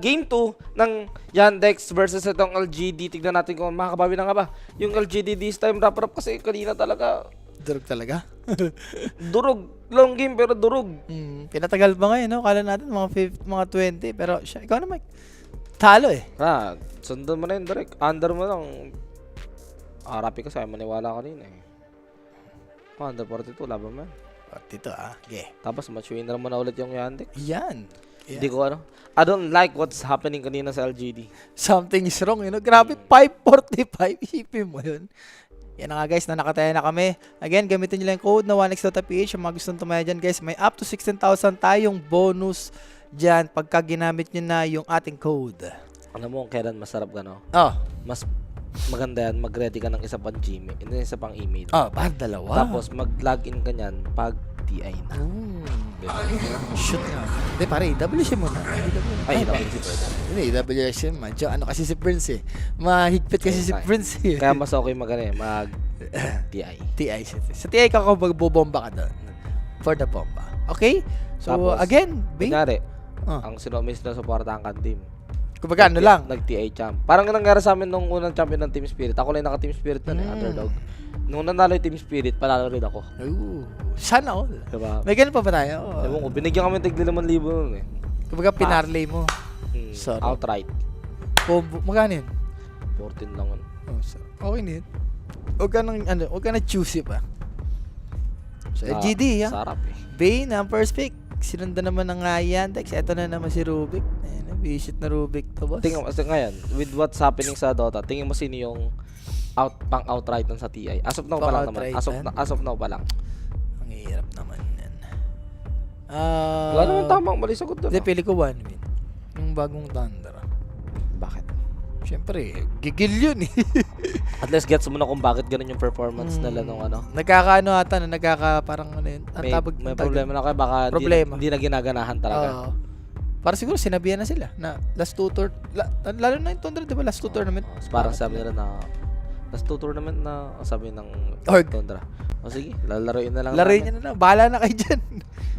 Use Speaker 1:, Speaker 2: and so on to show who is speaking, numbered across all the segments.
Speaker 1: Game 2 ng Yandex versus itong LGD. Tignan natin kung makakabawi na nga ba yung LGD this time. Wrap-up kasi kanina talaga.
Speaker 2: Durog talaga.
Speaker 1: Durog. Long game pero durog.
Speaker 2: Pinatagal ba ngayon, no? Kala natin mga 20. Pero siya, ikaw naman. Talo eh.
Speaker 1: Sundan mo na yun, direct. Under mo lang. Rapi ka sa'yo. Maniwala kanina eh. Under 42, laban mo.
Speaker 2: Dito Okay.
Speaker 1: Tapos match winner mo na ulit yung Yandex.
Speaker 2: Yan.
Speaker 1: Hindi ko ano. I don't like what's happening kanina sa LGD.
Speaker 2: Something is wrong, you know? Grabe, 545. Isipin mo yun. Yan na nga guys, nakataya na kami. Again, gamitin nyo lang yung code na 1x.ph. Yung mga gustong tumaya dyan guys, may up to 16,000 tayong bonus dyan pagka ginamit nyo na yung ating code.
Speaker 1: Alam mo kung kailan masarap ka, no?
Speaker 2: Oh.
Speaker 1: Mas maganda yan, mag-ready ka ng isa pang Gmail, isa pang email.
Speaker 2: Oh, bakit dalawa?
Speaker 1: Tapos mag-login ka niyan pag TI na.
Speaker 2: Shoot nga. Hindi pare, WC mo na.
Speaker 1: Ay, WC pwede.
Speaker 2: Hindi, WC medyo ano kasi si Prince eh. Mahigpit kasi si Prince eh.
Speaker 1: Kaya mas okay mag-TI.
Speaker 2: TI. Sa TI ka kung magbobomba ka doon. For the bomba. Okay? So,
Speaker 1: Tapos,
Speaker 2: again,
Speaker 1: kunyari, ang sinumis na supportahan kang team.
Speaker 2: Kumbaga, ano lang?
Speaker 1: Nag-TI champ. Parang nangyari sa amin nung unang champion ng Team Spirit. Ako lang naka-Team Spirit na underdog. Nung nanalo yung Team Spirit, panalo rin ako.
Speaker 2: Sana all.
Speaker 1: Diba?
Speaker 2: May ganun pa ba tayo?
Speaker 1: Ewan ko, binigyan kami ng tig 5,000 nun eh.
Speaker 2: Kumbaga, pinarlay mo. Sorry.
Speaker 1: Outright.
Speaker 2: Magkano yun?
Speaker 1: 14 lang yun.
Speaker 2: Okay na yun. Huwag ka na choosy pa. So, LGD, ha?
Speaker 1: Sarap eh.
Speaker 2: Bane, ang first pick. Sinundan naman ng Yandex. Ito na naman si Rubik. Ayan, visit na Rubik to, boss.
Speaker 1: Tingnan mo, ngayon, with what's happening sa Dota, tingin mo sino yung pang-outright sa TI. As of now pa lang naman. As of now pa lang.
Speaker 2: Ang hirap naman yan.
Speaker 1: Wala naman tamang mali sagot doon.
Speaker 2: Hindi, pili ko 1 win. Yung bagong Thunder.
Speaker 1: Bakit?
Speaker 2: Siyempre, gigil yun eh.
Speaker 1: At least gets mo na kung bakit ganun yung performance nila nung ano.
Speaker 2: Nagkakaano ata na parang ano yun.
Speaker 1: May problema na kayo, baka hindi na ginaganahan talaga.
Speaker 2: Para siguro sinabihan na sila na last 2 tour, lalo na yung Thunder, di ba last 2 tournament?
Speaker 1: Parang sabi nila na last 2 tournament na sabi ng Tundra. O sige, lalaroin na lang.
Speaker 2: Laruin nyo na lang. Bahala na kayo dyan.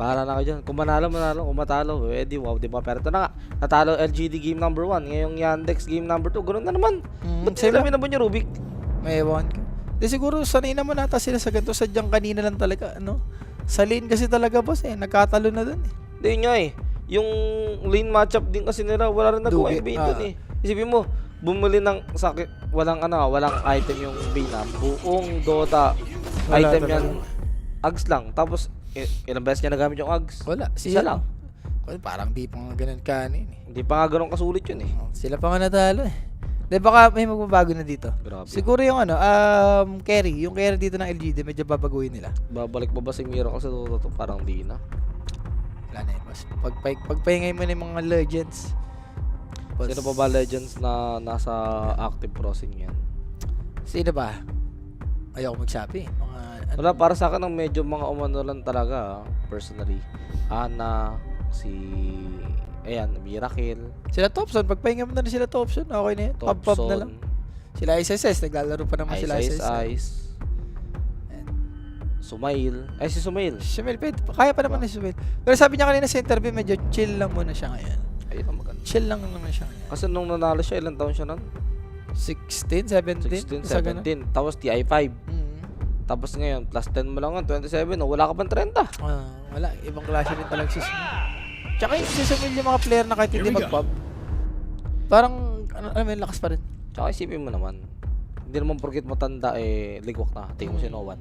Speaker 1: Bahala na kayo dyan. Kung manalo. Kung matalo, di wow, di ba? Pero ito na nga, natalo LGD game number 1. Ngayong Yandex game number 2. Ganun na naman. Ba't sila naman yung Rubik?
Speaker 2: May ewan ka. Di siguro sanay naman nata sila sa ganito. Sadyang kanina lang talaga, ano? Sa lane kasi talaga, boss eh. Nagkatalo na dun eh.
Speaker 1: Hindi nga eh. Yung lane matchup din kasi nila, wala rin nagawa yung Bane dun eh. Isipin mo, bumili ng sakit, walang item yung Bane na. Buong Dota item yan. Ags lang. Tapos, ilang beses niya nagamit yung Ags?
Speaker 2: Wala.
Speaker 1: Isa lang.
Speaker 2: Parang di pa nga ganun kanin eh.
Speaker 1: Hindi pa nga ganun kasulit yun eh.
Speaker 2: Sila pa nga natalo eh. Di baka may magbabago na dito.
Speaker 1: Grabe.
Speaker 2: Siguro yung carry. Yung carry dito ng LGD, medyo babaguhin nila.
Speaker 1: Babalik ba si Miracle sa Dota to? Parang di na.
Speaker 2: Wala na yun. Pagpahingay mo na yung mga legends.
Speaker 1: Sino pa ba legends na nasa active crossing yan?
Speaker 2: Sino ba? Ayoko magsabi.
Speaker 1: Wala, para sa akin ang medyo mga umano lang talaga, personally. Ana, Miracle.
Speaker 2: Sila Thompson, pagpahinga mo na sila Thompson, okay na yun. Pub na lang. Sila ISS, naglalaro pa naman sila ISS.
Speaker 1: Sumail. Si Sumail.
Speaker 2: Sumail, kaya pa naman ni Sumail. Pero sabi niya kanina sa interview, medyo chill lang muna siya ngayon.
Speaker 1: Ayun ang maganda.
Speaker 2: Chill lang naman siya ngayon.
Speaker 1: Kasi nung nanalo siya, ilang taon siya nun?
Speaker 2: 16, 17?
Speaker 1: 17. Tapos TI5. Tapos ngayon, plus 10 mo lang 27. Wala ka pang 30.
Speaker 2: Wala. Ibang klase rin talaga si Sumail. Tsaka yung si Sumail yung mga player na kahit hindi mag-pub. Parang, lakas pa rin.
Speaker 1: Tsaka isipin mo naman. Hindi naman porkit mo tanda, ligwak na. Tingin mo si Nowan.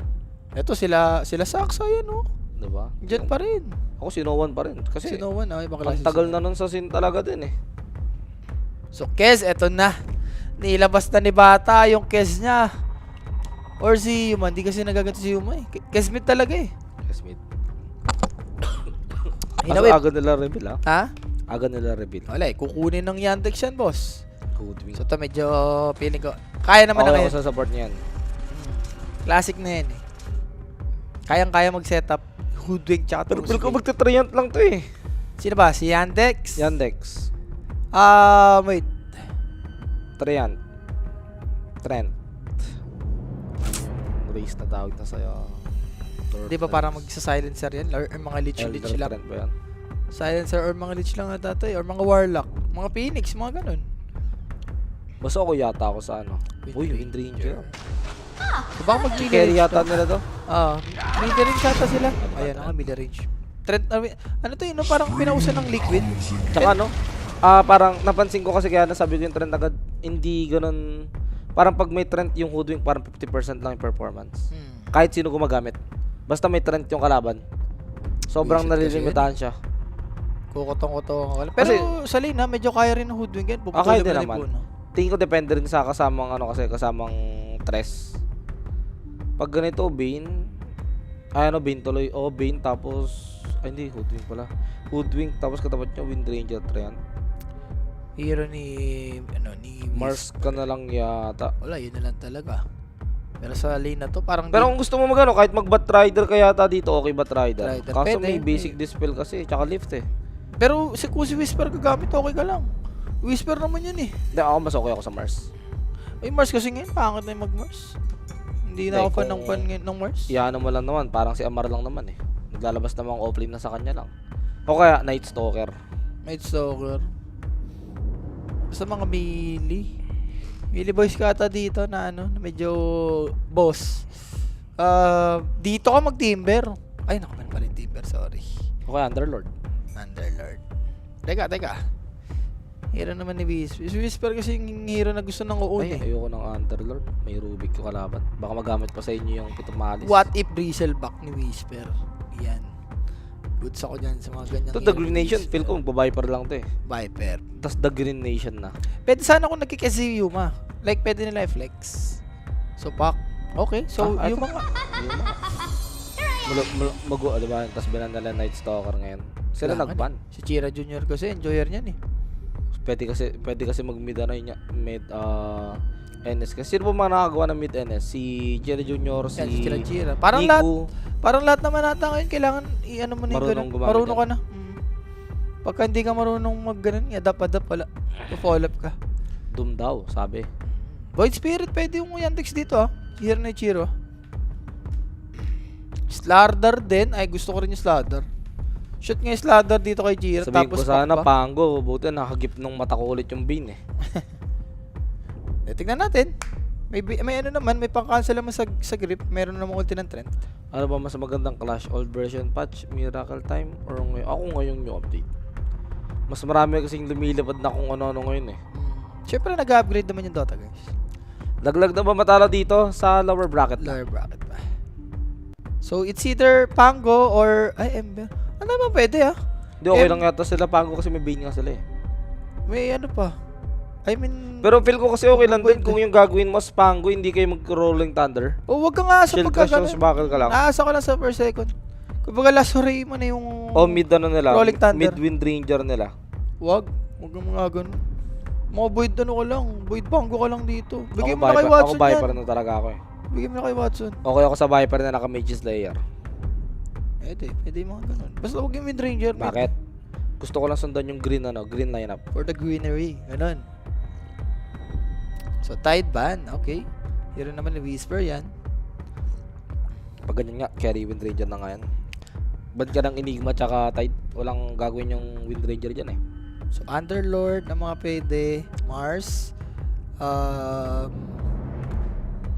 Speaker 2: Eto sila Saksa yan, oh.
Speaker 1: Diba?
Speaker 2: Diyan pa rin.
Speaker 1: Ako si Nowan pa rin. Kasi
Speaker 2: si Nowan, ibang klase.
Speaker 1: Ang tagal na nun sa scene talaga din eh.
Speaker 2: So, Kez, eto na. Nilabas na ni Bata yung Kez niya. Or si Yuma. Hindi kasi nagaganto si Yuma eh. Kezmith talaga eh.
Speaker 1: Kezmith.
Speaker 2: Aga
Speaker 1: nila reveal ha?
Speaker 2: Ha?
Speaker 1: Aga nila reveal.
Speaker 2: Wala eh. Kukunin ng Yandex yan, boss.
Speaker 1: Goodwin.
Speaker 2: So, ito medyo feeling ko. Kaya naman na ngayon.
Speaker 1: Ako sa support niyan.
Speaker 2: Classic na yan eh. Kayang-kaya mag-setup. Hoodwink tsaka
Speaker 1: pero ko magta-triumph lang to eh.
Speaker 2: Sino ba? Si Yandex?
Speaker 1: Yandex.
Speaker 2: Wait.
Speaker 1: Trent. Race na tawag na sa'yo.
Speaker 2: Di ba parang magsa-silencer yan? Or mga leech sila?
Speaker 1: Trent ba yan?
Speaker 2: Silencer or mga Lich lang ata to eh. Or mga Warlock. Mga Phoenix, mga ganun.
Speaker 1: Basta ako yata ako sa ano.
Speaker 2: Wind
Speaker 1: Uy, Wind Ranger.
Speaker 2: So, baka mag-mid
Speaker 1: Carry
Speaker 2: range
Speaker 1: yata
Speaker 2: to.
Speaker 1: nila to.
Speaker 2: Mid range yata sila. Ayan, mid range. Trend, ano to yun, no? Parang pinausan ng liquid.
Speaker 1: Tsaka ano, parang napansin ko kasi kaya nasabi ko yung trend agad, hindi ganun, parang pag may trend yung Hoodwink, parang 50% lang yung performance. Kahit sino gumagamit. Basta may trend yung kalaban. Sobrang
Speaker 2: Bullshit kasi
Speaker 1: nalilimitahan siya.
Speaker 2: Kukotong-kotong. Pero sa lane ha, medyo kaya rin ng Hoodwink yan.
Speaker 1: Kaya din
Speaker 2: na
Speaker 1: naman.
Speaker 2: Libo, no?
Speaker 1: Tingin ko depende rin sa kasamang ano kasi, kasamang tres. Pag ganito, Bane, Bane tuloy. Bane tapos, hindi, Hoodwink pala. Hoodwink tapos katapat niya, Wind Ranger Treant.
Speaker 2: Hero ni
Speaker 1: Mars ka na lang yata.
Speaker 2: Wala, yun na lang talaga. Pero sa lane na to, parang
Speaker 1: Pero kung gusto mo magano, kahit mag Batrider ka yata dito, okay Batrider.
Speaker 2: Batrider.
Speaker 1: Kaso
Speaker 2: Pwede,
Speaker 1: may basic
Speaker 2: may-
Speaker 1: dispel kasi, tsaka lift eh.
Speaker 2: Pero kung si Whisper gagamit, okay ka lang. Whisper naman yun eh.
Speaker 1: Hindi, ako mas okay ako sa Mars.
Speaker 2: Ay, Mars kasi ngayon, pangit na yung mag-Mars. Hindi na
Speaker 1: Hindi,
Speaker 2: ako fan ng
Speaker 1: kung-
Speaker 2: fan ngayon ng Mars.
Speaker 1: Iyan mo lang naman, parang si Amar lang naman eh. Naglalabas namang offlane na sa kanya lang. O kaya, Night Stalker.
Speaker 2: Night Stalker. Sa mga melee boys ka ata dito na na medyo boss. Dito ka mag-timber. Ay, nakaman pala yung timber, sorry.
Speaker 1: O kaya, Underlord.
Speaker 2: Underlord. Teka. Hero naman ni Whisper. Si Whisper kasi yung hero na gusto ng uun
Speaker 1: Ay,
Speaker 2: eh.
Speaker 1: ayoko ng Underlord. May Rubik yung kalaban. Baka magamit pa sa inyo yung pitong malis.
Speaker 2: What if Bristleback ni Whisper? Yan. Goods ako dyan sa mga ganyang
Speaker 1: Ito, The
Speaker 2: hero
Speaker 1: Green
Speaker 2: ni
Speaker 1: Nation,
Speaker 2: Whisper.
Speaker 1: feel ko magbabiper lang to eh.
Speaker 2: Viper.
Speaker 1: Tapos The Green Nation na.
Speaker 2: Pwede sana kung nagkikasi Yuma. Like, pwede nila i-flex. So, pack. Okay, so
Speaker 1: Ah,
Speaker 2: Yuma nga.
Speaker 1: Yun na. Diba? Tapos binan nila Night Stalker ngayon. Sila
Speaker 2: Kailangan
Speaker 1: nagban.
Speaker 2: Si Chira Jr. kasi, enjoyer niyan eh.
Speaker 1: Pwede kasi mag-mid ano yun, mid NS. Kasi sino ba mga nakagawa ng mid NS? Si Jerry Jr., si
Speaker 2: Yan, si Chira. Parang
Speaker 1: Niku.
Speaker 2: lahat naman nata ngayon kailangan i-ano mo na yung
Speaker 1: Marunong
Speaker 2: ganun.
Speaker 1: gumamit
Speaker 2: Marunong ka
Speaker 1: yan.
Speaker 2: na. Pagka hindi ka marunong mag-ganun, adapt wala. Follow up ka.
Speaker 1: Doom daw, sabi.
Speaker 2: Void Spirit, pwede yung Yandex dito ah. Hero ni Chiro. Slardar din. Ay, gusto ko rin yung Slardar. Shoot nga yung Slardar dito kay Chiro.
Speaker 1: Sabihin
Speaker 2: Tapos
Speaker 1: ko sana,
Speaker 2: pack pa.
Speaker 1: Pango. Buti nakagip nung mata ko ulit yung Bane eh.
Speaker 2: Tingnan natin. May ano naman, may pang-cancel naman sa grip. Meron naman ulti ng trend.
Speaker 1: Ano ba mas magandang Clash? Old version patch, Miracle Time, or ngayon? Ako ngayon yung update. Mas marami kasing lumilipad na kung ano-ano ngayon eh.
Speaker 2: Siyempre, nag-upgrade naman yung Dota, guys.
Speaker 1: Laglag na ba matalo dito sa lower bracket?
Speaker 2: Lower bracket pa. So, it's either Pango or... Ay, Ember. Ano naman pwede ah?
Speaker 1: Hindi, okay lang yata sila Pango kasi may Bane nga sila eh.
Speaker 2: May ano pa. I mean...
Speaker 1: Pero feel ko kasi okay lang din kung yung gagawin mo sa Pango, hindi kayo mag-rolling thunder.
Speaker 2: Oh, wag ka nga sa
Speaker 1: Shield ka,
Speaker 2: pagkaganon.
Speaker 1: swashbuckle ka lang.
Speaker 2: Naasa ka lang sa per second. Kumbaga, last hooray mo na yung...
Speaker 1: O mid ano nila,
Speaker 2: Rolling thunder.
Speaker 1: mid Wind Ranger nila.
Speaker 2: Wag kang mga ganun. Mga void ano ka lang. Void Pango ka lang dito. Bigay
Speaker 1: Ako
Speaker 2: mo na kay
Speaker 1: Viper-
Speaker 2: Watson
Speaker 1: Ako Viper
Speaker 2: yan.
Speaker 1: na talaga ako eh.
Speaker 2: Bigay mo na kay Watson.
Speaker 1: Okay ako sa Viper na naka-Mage Slayer.
Speaker 2: Pwede yung mga ganun. Basta huwag yung mid-ranger.
Speaker 1: Bakit? Gusto ko lang sundan yung green green lineup.
Speaker 2: For the greenery. Ganun. So, Tide ban. Okay. Hero naman ni Whisper yan.
Speaker 1: Pag ganyan nga, carry Wind Ranger na nga yan. Ba't ka ng Enigma tsaka Tide? Walang gagawin yung Wind Ranger dyan eh.
Speaker 2: So, Underlord na mga pwede. Mars.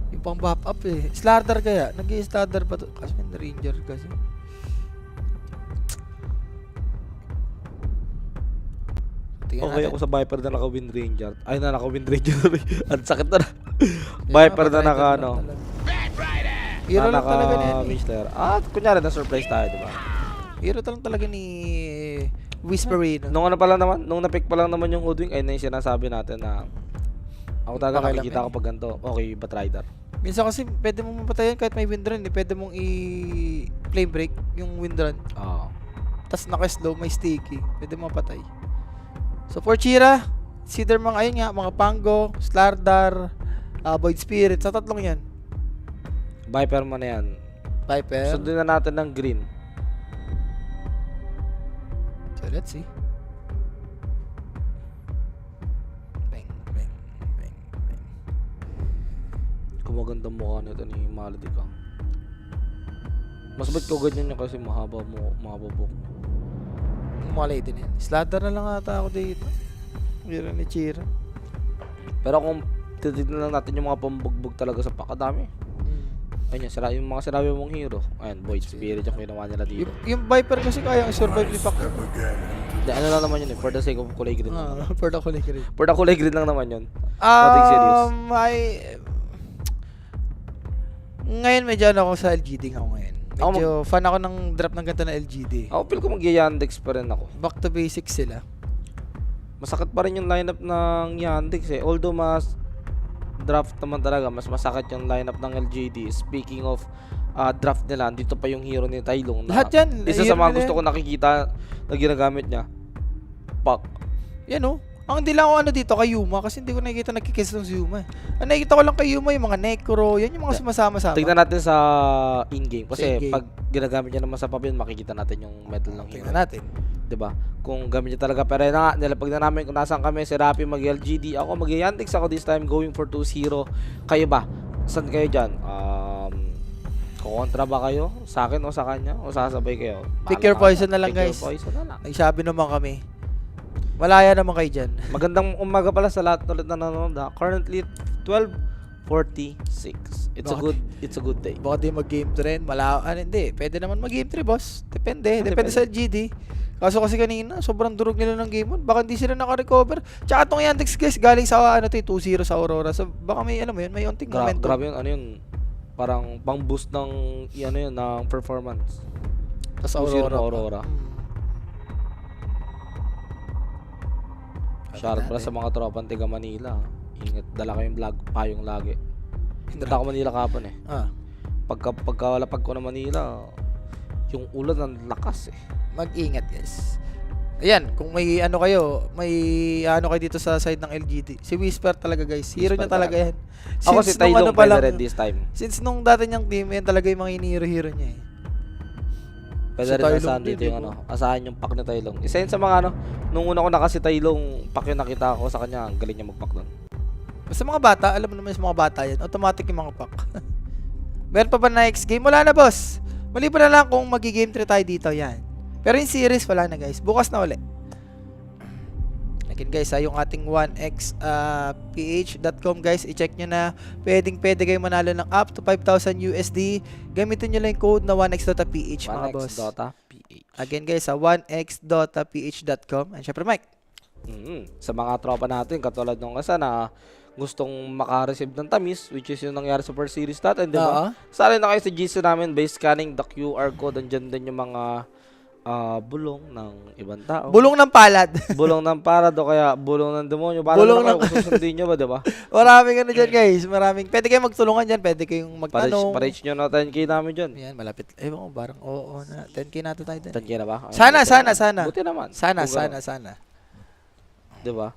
Speaker 2: Yung pang buff up eh. Slardar kaya. Nag-i-slardar pa to. Kasi may ranger kasi. Tingnan
Speaker 1: Okay
Speaker 2: natin.
Speaker 1: ako sa Viper na naka-Wind Ranger. Ay na naka-Wind Ranger. Ang sakit na. Viper na naka ano.
Speaker 2: Hero lang talaga niyan.
Speaker 1: Mage Slayer. Kunyari na surprise tayo, di ba?
Speaker 2: Hero lang talaga ni Whisperino.
Speaker 1: Nung ano pa lang naman, nung na-pick pa lang naman yung Hoodwink, ay na yung sinasabi natin na ako talaga
Speaker 2: Okay lang
Speaker 1: nakikita
Speaker 2: yan.
Speaker 1: ko pag ganito. Okay, Batrider.
Speaker 2: Minsan kasi pwede mong mapatayan kahit may windrun. Pwede mong i-flame break yung windrun.
Speaker 1: Oo.
Speaker 2: Tapos naka-slow, may sticky. Pwede mo mapatay. So for Chira, consider mga ayun nga, mga Pango, Slardar, Void Spirit. Sa tatlong yan.
Speaker 1: Viper mo na yan.
Speaker 2: Viper.
Speaker 1: Sundin na natin ng green.
Speaker 2: So let's see. Bang, bang, bang, bang.
Speaker 1: Kumagandang mukha nito ni Malady Kang. Mas ba't ko ganyan niya kasi mahaba buhok.
Speaker 2: mga lady na yan. Slaughter na lang ata ako dito. Hira ni Chira.
Speaker 1: Pero kung titignan lang natin yung mga pambugbog talaga sa pakadami. Ayun, yung mga sinabi mong hero. Ayan, Void Spirit yung ginawa nila dito.
Speaker 2: Yung Viper kasi kaya i-survive ni Pac.
Speaker 1: Hindi, ano lang naman yun eh, for the sake of kulay green.
Speaker 2: For the kulay green.
Speaker 1: For the kulay green lang naman yun. Nothing serious.
Speaker 2: Ngayon medyo ano ako sa LGD ako ngayon. Medyo fan ako ng drop ng ganito na LGD.
Speaker 1: Ako feel ko mag-Yandex pa rin ako.
Speaker 2: Back to basics sila.
Speaker 1: Masakit pa rin yung lineup ng Yandex eh. Although mas draft naman talaga, mas masakit yung lineup ng LGD. Speaking of draft nila, dito pa yung hero ni Tailong.
Speaker 2: Lahat yan.
Speaker 1: Isa sa mga gusto ko nakikita na ginagamit niya. Pak.
Speaker 2: Yan o. Ang hindi lang ako ano dito kay Yuma kasi hindi ko nakikita nagkikiss ng si Yuma. Ang nakikita ko lang kay Yuma yung mga Necro, yan yung mga sumasama-sama.
Speaker 1: Tignan natin sa in-game kasi
Speaker 2: in-game.
Speaker 1: pag ginagamit niya naman sa pub yun, makikita natin yung metal ng hero.
Speaker 2: Tignan natin.
Speaker 1: 'Di ba? Kung gamit niya talaga, pero na nga, nilapag na namin kung nasaan kami, si Rapi mag-LGD, ako mag-Yandex ako this time, going for 2-0. Kayo ba? Saan kayo dyan? Kukontra ba kayo? Sa akin o sa kanya? O sasabay kayo?
Speaker 2: Pick your poison na lang, guys.
Speaker 1: Pick your poison na lang.
Speaker 2: Nagsabi naman kami. Malaya naman kayo dyan.
Speaker 1: Magandang umaga pala sa lahat ulit na nanonood. Currently 12:46. It's a good day.
Speaker 2: Baka di mag-game 3 rin. Hindi. Pwede naman mag-game 3, boss. Depende sa LGD. Kaso kasi kanina, sobrang durog nila ng game 1. Baka hindi sila naka-recover. Tsaka itong Yandex guys, galing sa 2-0 sa Aurora. So baka may, may unting momentum.
Speaker 1: Grabe yun, parang pang-boost ng, ng performance.
Speaker 2: Sa
Speaker 1: Aurora. Shoutout pala sa mga tropang tiga Manila. Ingat, dala kayong payong lagi. Punta ako Manila kapon eh. Pagkalapag ko na Manila, yung ulan ng lakas eh.
Speaker 2: Mag-ingat guys. Ayan, kung may kayo dito sa side ng LGD. Si Whisper talaga guys. Hero niya talaga yan.
Speaker 1: Ako si Tailong pwede rin this time.
Speaker 2: Since nung dati niyang team, yan talaga yung mga hero niya eh.
Speaker 1: Pwede rin asahan dito yung asahan yung pack ni Tailong. Isa yun sa mga nung una ko nakasi Tailong, pack yung nakita ko sa kanya, ang galing niya mag-pack doon.
Speaker 2: Basta mga bata, alam mo naman sa mga bata yan, automatic yung mga pack. Meron pa ba next game? Wala na boss. Mali pa na lang kung magi-game 3 tayo dito, yan. Pero yung series wala na guys, bukas na ulit. Again guys, yung ating 1xph.com guys, i-check nyo na. Pwede kayo manalo ng up to 5,000 USD. Gamitin nyo lang yung code na 1x.ph mga boss.
Speaker 1: 1x.ph.
Speaker 2: Again guys, sa 1x.ph.com. And syempre Mike.
Speaker 1: Sa mga tropa natin, katulad nung kasa na gustong maka-receive ng tamis, which is yung nangyari sa Super Series natin, di ba? Sali na kayo sa GC namin by scanning the QR code. Andyan din yung mga bulong ng ibang tao.
Speaker 2: Bulong ng palad.
Speaker 1: Bulong ng palad o kaya bulong ng demonyo. Para bulong na kayo susundin nyo ba, diba?
Speaker 2: Maraming ano dyan guys. Pwede kayong magtulungan dyan. Pwede kayong magtanong.
Speaker 1: Pa-reach nyo na 10k namin dyan.
Speaker 2: Yan, malapit. Ewan ko, parang oo na. 10k natin tayo dyan.
Speaker 1: 10k na ba?
Speaker 2: Sana.
Speaker 1: Buti naman.
Speaker 2: Sana.
Speaker 1: Diba?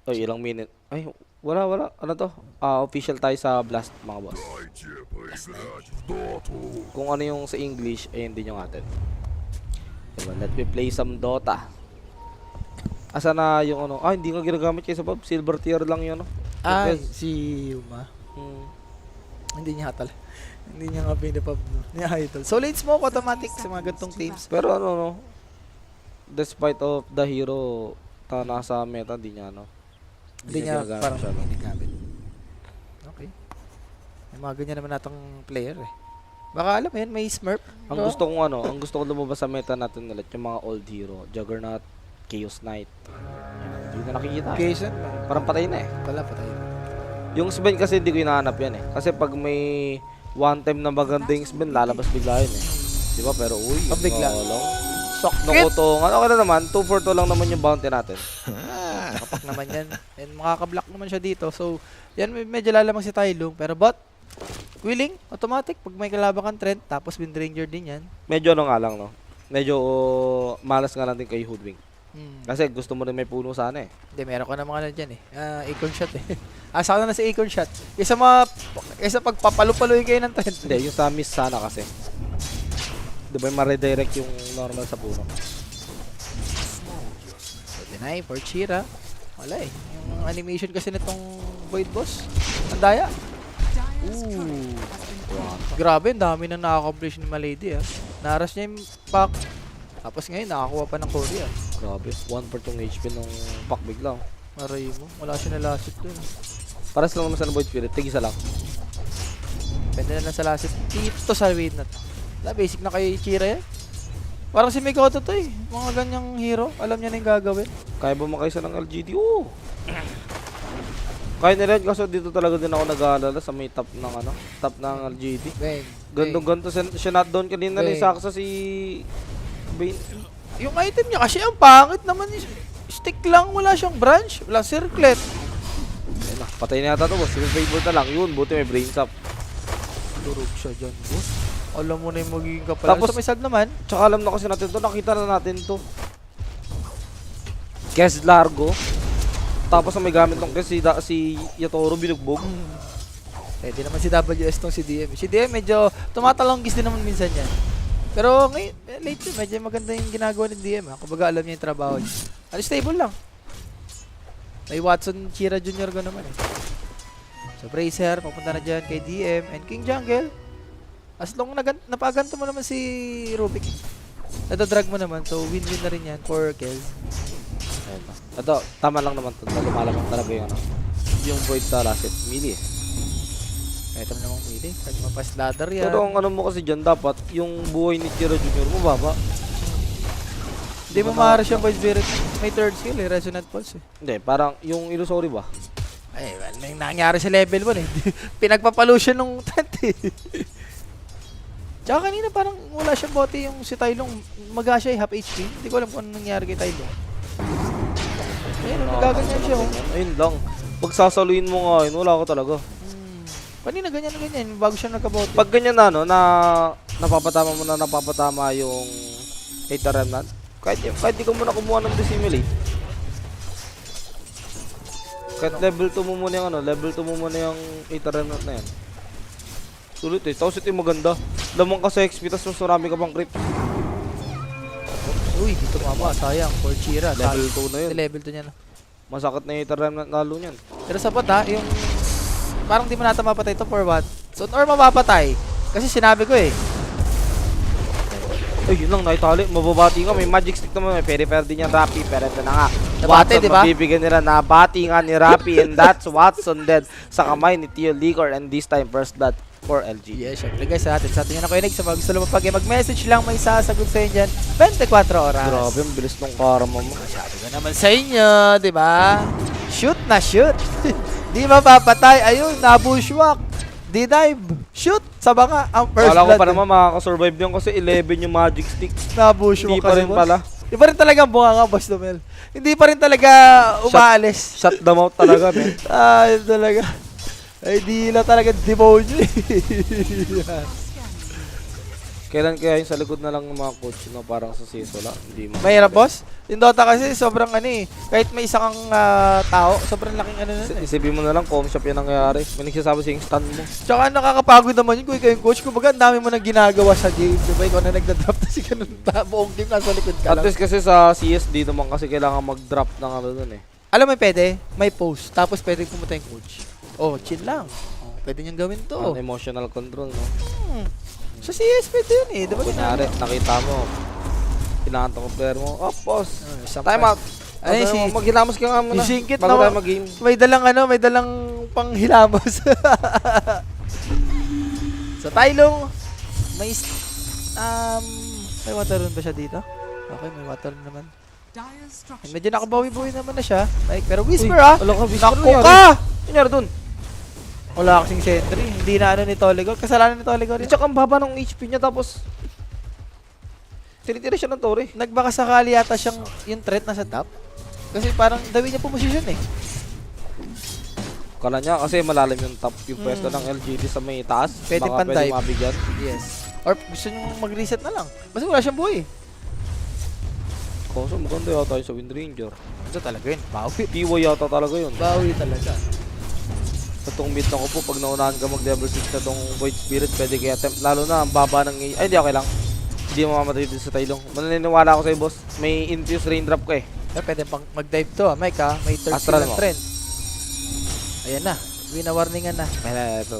Speaker 1: Oy, ilang minute. Ay, wala. Ano to? Official tayo sa Blast, mga boss. Kung ano yung sa English, ay hindi nyo natin. Diba? Let me play some Dota. Asa na yung ano? Hindi nga ginagamit kayo sa pub. Silver tier lang yun.
Speaker 2: Si Yuma. Hindi niya nga pinapub. Niya idol. So late smoke automatic sa mga gantong teams.
Speaker 1: Pero despite of the hero na nasa meta, hindi niya
Speaker 2: parang hindi gamit. Okay. May mga ganyan naman natong player eh. Baka alam yan, may Smurf.
Speaker 1: Ang gusto kong lumabas sa meta natin ulit yung mga old hero, Juggernaut, Chaos Knight. Hindi na nakikita.
Speaker 2: Chaos Knight?
Speaker 1: Parang patay na eh.
Speaker 2: Patay.
Speaker 1: Yung Sven kasi hindi ko hinahanap yan eh. Kasi pag may one time na maganda yung Sven, lalabas bigla yun eh. Di ba? Pero
Speaker 2: bigla.
Speaker 1: Nung utongan. Okay na naman, 2 for 2 lang naman yung bounty natin.
Speaker 2: Kapak naman yan. And makaka-block naman siya dito. So, yan medyo lalamang si Tailong. Pero willing, automatic. Pag may kalaban kang Trent, tapos Windranger din yan.
Speaker 1: Medyo nga lang, no? Medyo malas nga lang din kay Hoodwink. Kasi gusto mo rin may puno sana eh.
Speaker 2: Hindi, meron ka na mga dyan eh. Acorn shot eh. Asa na si Acorn shot. Kaysa pagpapalupaluin kayo ng Trent.
Speaker 1: Hindi, yung sa miss sana kasi. Diba yung ma-redirect yung normal sa puno.
Speaker 2: Deny for Chira. Wala eh. Yung animation kasi nitong Void Boss. Ang daya. Grabe, ang dami nang na-accomplish ni Malady ah. Naras niya yung pack. Tapos ngayon, nakakuha pa ng Korea.
Speaker 1: Grabe, 1/4 yung HP nung pack bigla.
Speaker 2: Aray mo, wala siya nalasit dun.
Speaker 1: Paras lang naman sa Void Spirit, tig-isa lang.
Speaker 2: Pwede na lang sa lasit. Dito sa win na to. Wala, basic na kay Ichira yan. Parang si Mikoto to eh. Mga ganyang hero, alam niya na yung gagawin.
Speaker 1: Kaya ba makaisa ng LGD? Oo! Kaya nila, kaso dito talaga din ako nag-aalala sa may top ng ano, top ng LGD.
Speaker 2: Bang.
Speaker 1: Gandong-ganto siya not down kanina
Speaker 2: Bang.
Speaker 1: ni Saksa si Bane.
Speaker 2: Yung item niya kasi ang pangit naman. Stick lang, wala siyang branch, wala circlet.
Speaker 1: Ayun na, patay na yata to boss. Yung favorite na lang yun, buti may brains up.
Speaker 2: Durog siya dyan, boss. Alam mo na yung magiging kapalan.
Speaker 1: Tapos-
Speaker 2: Sa may side naman,
Speaker 1: Tsaka alam na kasi natin to, nakita na natin to. Kes Largo. Tapos ang may gamit ng Kes si Yatoro binugbog.
Speaker 2: pwede naman si WS tong si DM. Si DM medyo tumatalonggis din naman minsan yan. Pero ngayon, lately, medyo maganda yung ginagawa ni DM. Kumbaga alam niya yung trabaho niya. Ano, stable lang. May Watson Chira Jr. ko naman eh. So Bracer, papunta na dyan kay DM and King Jungle. As long napaganto mo naman si Rubik. Nadadrag mo naman, so win-win na rin yan for Kels.
Speaker 1: Ayun na. Ito, tama lang naman to. Lumalamang talaga yung ano. Yung Void sa last hit, melee.
Speaker 2: Ito na namang pili. Kahit mapas ladder yan.
Speaker 1: Pero ang ano mo kasi dyan, dapat yung buhay ni Chira Jr. mababa.
Speaker 2: Hindi mo maaari siyang Void Spirit. May third skill eh, Resonant Pulse eh.
Speaker 1: Hindi, parang yung illusory ba?
Speaker 2: Ay, well, may nangyari sa level 1 eh. Pinagpapalo siya nung 20 eh. Tsaka kanina parang wala siyang bote yung si Tylong. Maga siya eh, half HP. Hindi ko alam kung ano nangyari kay Tylong. Ayun, nagaganyan siya oh.
Speaker 1: Ayun lang. Pag sasaluin mo nga yun, wala ka talaga.
Speaker 2: Kanina ganyan na ganyan, bago siya nagkabote.
Speaker 1: Pag ganyan na, no, na napapatama mo na napapatama yung Hater Remnant, kahit di ka muna kumuha ng Dissimulate. Kahit level 2 mo muna yung ano, level 2 mo muna yung Hater Remnant na yan. Sulit eh. Tapos ito yung maganda. Lamang ka sa XP, tapos mas marami ka pang creep.
Speaker 2: Uy, dito mama, sayang. For Chira.
Speaker 1: Level 2 na yun.
Speaker 2: Level 2 niya na.
Speaker 1: Masakit na yung Hater Remnant lalo niyan.
Speaker 2: Pero sapat ha, yung parang di mo nata mapatay to for what? So, or mapapatay. Kasi sinabi ko eh.
Speaker 1: Ay, yun lang, naitali. Mababati nga. May magic stick naman. May peri-peri din yan, Rappi. Pero ito na nga.
Speaker 2: Nabati,
Speaker 1: Watson,
Speaker 2: di ba?
Speaker 1: mabibigyan nila. Nabati nga ni Rappi. And that's Watson dead sa kamay ni Tio Licor. And this time, first blood for LG.
Speaker 2: Yes, syempre guys, sa atin yan ako inig. Sa mga gusto lumapag, mag-message lang, may sasagot sa inyo dyan. 24 oras.
Speaker 1: Grabe, ang bilis ng karma mo.
Speaker 2: Sabi ko naman sa inyo, di ba? Shoot na shoot. Di mapapatay. Ayun, nabushwak. Di dive. Shoot sa banga. Ang first
Speaker 1: Kala ko
Speaker 2: blood.
Speaker 1: pa naman makakasurvive din kasi 11 yung magic stick.
Speaker 2: Nabushwak
Speaker 1: Hindi pa rin pala.
Speaker 2: Hindi pa rin talaga bunga nga, Boss Domel. Hindi pa rin talaga umaalis.
Speaker 1: Shut them out talaga, men.
Speaker 2: Ay, talaga. Ay, di na talaga demonyo eh.
Speaker 1: Kailan kaya yung sa likod na lang ng mga coach, no? Parang sa Sisola. Hindi mo.
Speaker 2: Mahirap, boss. Yung Dota kasi sobrang ano eh. Kahit may isa kang tao, sobrang laking ano nun eh.
Speaker 1: Isipin mo na lang, com shop yan nangyari. May nagsasabi siyang stand mo.
Speaker 2: Tsaka nakakapagod naman yun kung ikaw yung coach. Kumbaga, ang dami mo nang ginagawa sa game. Diba? Ikaw na nagda-drop na si ganun buong game nasa likod ka
Speaker 1: At
Speaker 2: lang.
Speaker 1: least kasi sa CSD naman kasi kailangan mag-drop ng ano dun eh.
Speaker 2: Alam mo, pwede. May post. Tapos pwede pumunta yung coach. Oh, chill lang. Oh, pwede niyang gawin to.
Speaker 1: Emotional control, no?
Speaker 2: Sa CS pwede yun eh. Diba?
Speaker 1: Kunyari, nakita mo. Pinakanta ko player mo. Oh, boss.
Speaker 2: Isang
Speaker 1: Time out.
Speaker 2: Ay,
Speaker 1: Maghilamos ka nga muna.
Speaker 2: Isingkit
Speaker 1: Bago
Speaker 2: na
Speaker 1: tayo mag-game.
Speaker 2: may dalang ano, may dalang panghilamos. Sa Tylong, may water run ba siya dito? Okay, may water run naman. Medyo nakabawi-bawi naman na siya. Like, pero whisper ah!
Speaker 1: Wala ka, whisper.
Speaker 2: Naku ka!
Speaker 1: Kunyari dun.
Speaker 2: Wala kasing sentry. Hindi na ano ni Toligor. Kasalanan ni Toligor
Speaker 1: At
Speaker 2: yun.
Speaker 1: saka ang baba ng HP niya tapos tinitira siya ng Tori.
Speaker 2: Nagbaka sakali yata siyang yung threat nasa top. Kasi parang dawi niya pumosisyon eh.
Speaker 1: Kala niya kasi malalim yung top yung pwesto ng LGD sa may taas.
Speaker 2: Pwede
Speaker 1: Baka
Speaker 2: pan-dive.
Speaker 1: mabigyan.
Speaker 2: Yes. Or gusto nyo mag-reset na lang. Basta wala siyang buhay eh.
Speaker 1: Kaso maganda yata yun sa Wind Ranger.
Speaker 2: Ito talaga yun. Bawi.
Speaker 1: Tiwa yata talaga yun.
Speaker 2: Bawi talaga.
Speaker 1: Sa tong mid na ko po, pag naunahan ka mag-level 6 na tong Void Spirit, pwede kaya attempt. Lalo na, ang baba ng... Ay, hindi, okay lang. Hindi mamamatay dito sa Tylong. Maniniwala ako sa'yo, boss. May infuse raindrop ka eh.
Speaker 2: Pwede pang mag-dive to ah. Mike ah. May third
Speaker 1: Astral
Speaker 2: skill
Speaker 1: mo.
Speaker 2: ng trend. Ayan na. Wina-warningan na.
Speaker 1: Ito.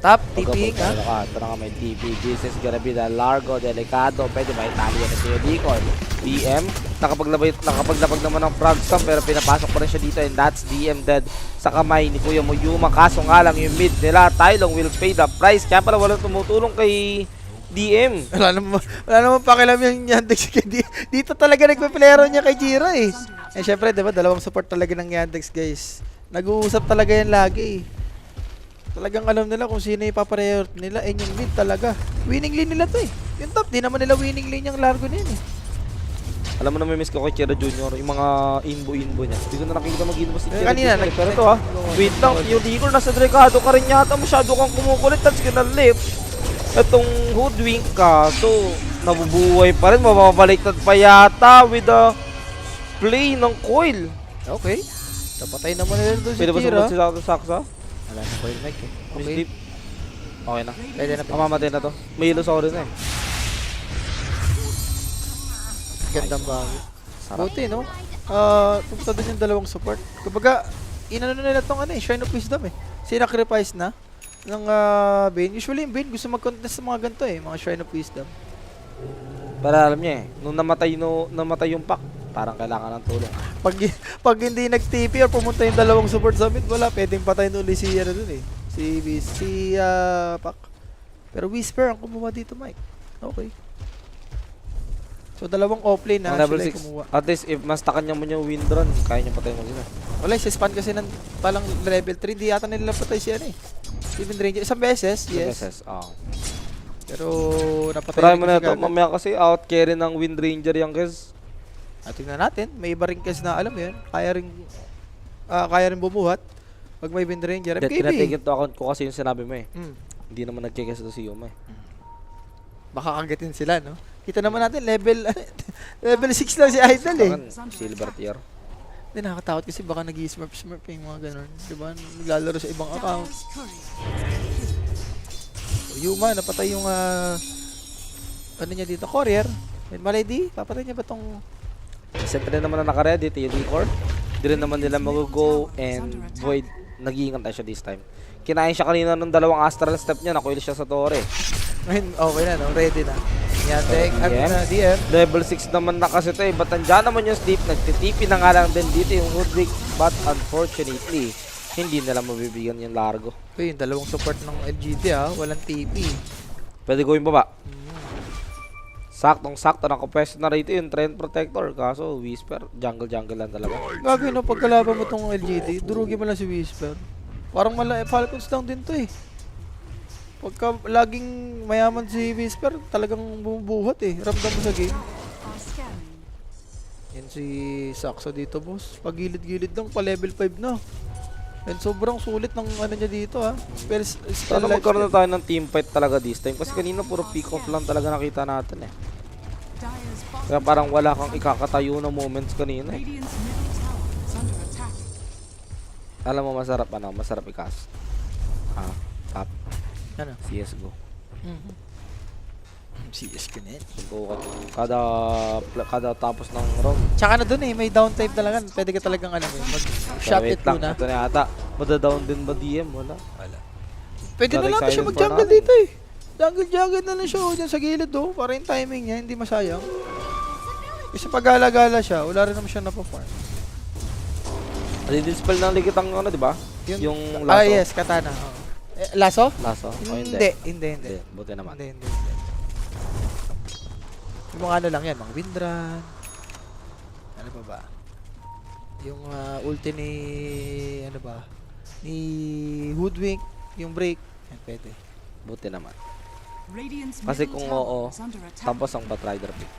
Speaker 2: Top, TP ha.
Speaker 1: Ito na nga may TP. This is gonna be the Largo Delicado. Pwede ba Italian na siya Deacon? DM. Nakapaglabag naman ng Frog Stomp pero pinapasok pa rin siya dito and that's DM dead sa kamay ni Kuya Moyuma. Kaso nga lang yung mid nila. Tylong will pay the price. Kaya pala walang tumutulong kay DM.
Speaker 2: Wala naman pakialam yung Yandex. Dito talaga nagpe-player niya kay Jira eh. Eh syempre, diba, dalawang support talaga ng Yandex, guys. Nag-uusap talaga yan lagi eh. Talagang alam nila kung sino yung papareher nila. Eh yung mid talaga. Winning lane nila to eh. Yung top, di naman nila winning lane yung Largo na yun eh.
Speaker 1: Alam mo na may miss ko kay Chira Jr. Yung mga inbo niya. Hindi ko na nakikita mag-inbo si Chira
Speaker 2: Kanina,
Speaker 1: Jr. Pero ito wait lang. Yung Deacon nasa Delicado ka rin yata. Masyado kang kumukulit. That's gonna lift. Itong hoodwink ka. So, nabubuhay pa rin. Mababaliktad pa yata with the play ng coil.
Speaker 2: Okay. Napatay naman nila doon si
Speaker 1: Pwede ba
Speaker 2: Jira.
Speaker 1: sumunod si Saksa?
Speaker 2: Wala na coil mic eh.
Speaker 1: Miss
Speaker 2: Okay.
Speaker 1: Deep. Okay na.
Speaker 2: Pwede na.
Speaker 1: Mamamatay na to. May hilo sa rin eh.
Speaker 2: Gandang bago.
Speaker 1: Sarap.
Speaker 2: Buti, no? Pupunta doon yung dalawang support. Kumbaga, inano na nila itong Shrine of Wisdom eh. Sinacrifice na ng Bane. Usually yung Bane gusto mag-contest sa mga ganito eh. Mga Shrine of Wisdom.
Speaker 1: Para alam niya eh. Nung namatay yung pack, parang kailangan ng tulong.
Speaker 2: Pag hindi nag-TP or pumunta yung dalawang support sa mid, wala. Pwedeng patayin uli si dun eh. Si Pac. Pero Whisper ang kumuha dito, Mike. Okay. So, dalawang offlane na
Speaker 1: Ang level
Speaker 2: sila
Speaker 1: 6.
Speaker 2: kumuha.
Speaker 1: At least, if mastakan niya mo yung windrun, kaya niya patayin mo sila.
Speaker 2: Wala, si-spawn kasi ng palang level 3. Di yata nila patay siya eh. Steven Ranger. Isang beses, yes.
Speaker 1: Beses,
Speaker 2: Pero napatay
Speaker 1: try
Speaker 2: rin
Speaker 1: mo na
Speaker 2: kasi
Speaker 1: ito.
Speaker 2: kagad.
Speaker 1: Mamaya kasi out carry ng Wind Ranger yung guys.
Speaker 2: Tingnan natin. May iba rin kasi na alam mo yun. Kaya rin bumuhat. Pag may Wind Ranger.
Speaker 1: Tinatake into account ko kasi yung sinabi mo eh.
Speaker 2: Hmm.
Speaker 1: Hindi naman nagkikesa to si Yuma eh.
Speaker 2: Baka kagatin sila, no? Kita naman natin, level 6 lang si Idol eh.
Speaker 1: Akin, silver tier.
Speaker 2: Hindi, nakakatakot kasi baka nag-smurf yung mga ganun. Diba? Naglalaro sa ibang account. Yuma, napatay yung ano niya dito, courier. And Malady, papatay niya ba tong
Speaker 1: Siyempre naman na naka-ready, TLD core. Di rin naman nila mag-go and Void. Nag-iingat tayo siya this time. Kinain siya kanina ng dalawang astral step niya, nakuil siya sa torre.
Speaker 2: Ngayon, okay na, no? Ready na. Yan,
Speaker 1: DM.
Speaker 2: DM.
Speaker 1: Level 6 naman na kasi ito eh. Ba't nandiyan naman yung sleep? Nagtitipi na nga lang din dito yung Hoodwick. But unfortunately, hindi nila mabibigyan yung Largo.
Speaker 2: Uy, yung dalawang support ng LGD walang TP.
Speaker 1: Pwede gawin baba. Saktong-sakto, nakapwesto na rito yung Trend Protector. Kaso, Whisper, jungle lang talaga.
Speaker 2: Gagawin no, pagkalaban mo tong LGD, durugin mo lang si Whisper. Parang Falcons lang din to eh. Pagka laging mayaman si Whisper, talagang bumubuhat eh. Ramdam mo sa game. Yan si Saksa dito, boss. Pagilid-gilid lang, pa level 5 na. And sobrang sulit ng ano niya dito Spell
Speaker 1: Sana
Speaker 2: life
Speaker 1: magkaroon
Speaker 2: steal.
Speaker 1: na tayo ng team fight talaga this time. Kasi kanina puro pick off lang talaga nakita natin eh. Kaya parang wala kang ikakatayo na moments kanina eh. Alam mo masarap masarap i-cast. Top.
Speaker 2: Ano?
Speaker 1: CSGO.
Speaker 2: CS ka na yan.
Speaker 1: Kada tapos ng round.
Speaker 2: Tsaka na dun may downtime talaga. Pwede ka talagang mag-shot
Speaker 1: Wait
Speaker 2: it
Speaker 1: lang,
Speaker 2: muna.
Speaker 1: ito na yata. Madadown din ba DM? Wala.
Speaker 2: Pwede na
Speaker 1: Direct
Speaker 2: lang siya
Speaker 1: silent for
Speaker 2: mag-jungle
Speaker 1: nothing.
Speaker 2: dito eh. Jungle na lang siya dyan sa gilid para yung timing niya, hindi masayang. Kasi pag gala-gala siya, wala rin naman siya napafarm.
Speaker 1: Dispel ng likit ang di ba? Yung lasso.
Speaker 2: Yes, katana. Lasso?
Speaker 1: Lasso? O
Speaker 2: Hindi.
Speaker 1: Hindi, buti naman.
Speaker 2: Hindi. Yung mga ano lang yan, mga windrun. Ano pa ba? Yung ulti ni, ni Hoodwink, yung break. Yan, pwede.
Speaker 1: Buti naman. Kasi kung oo, tapos ang Batrider pick.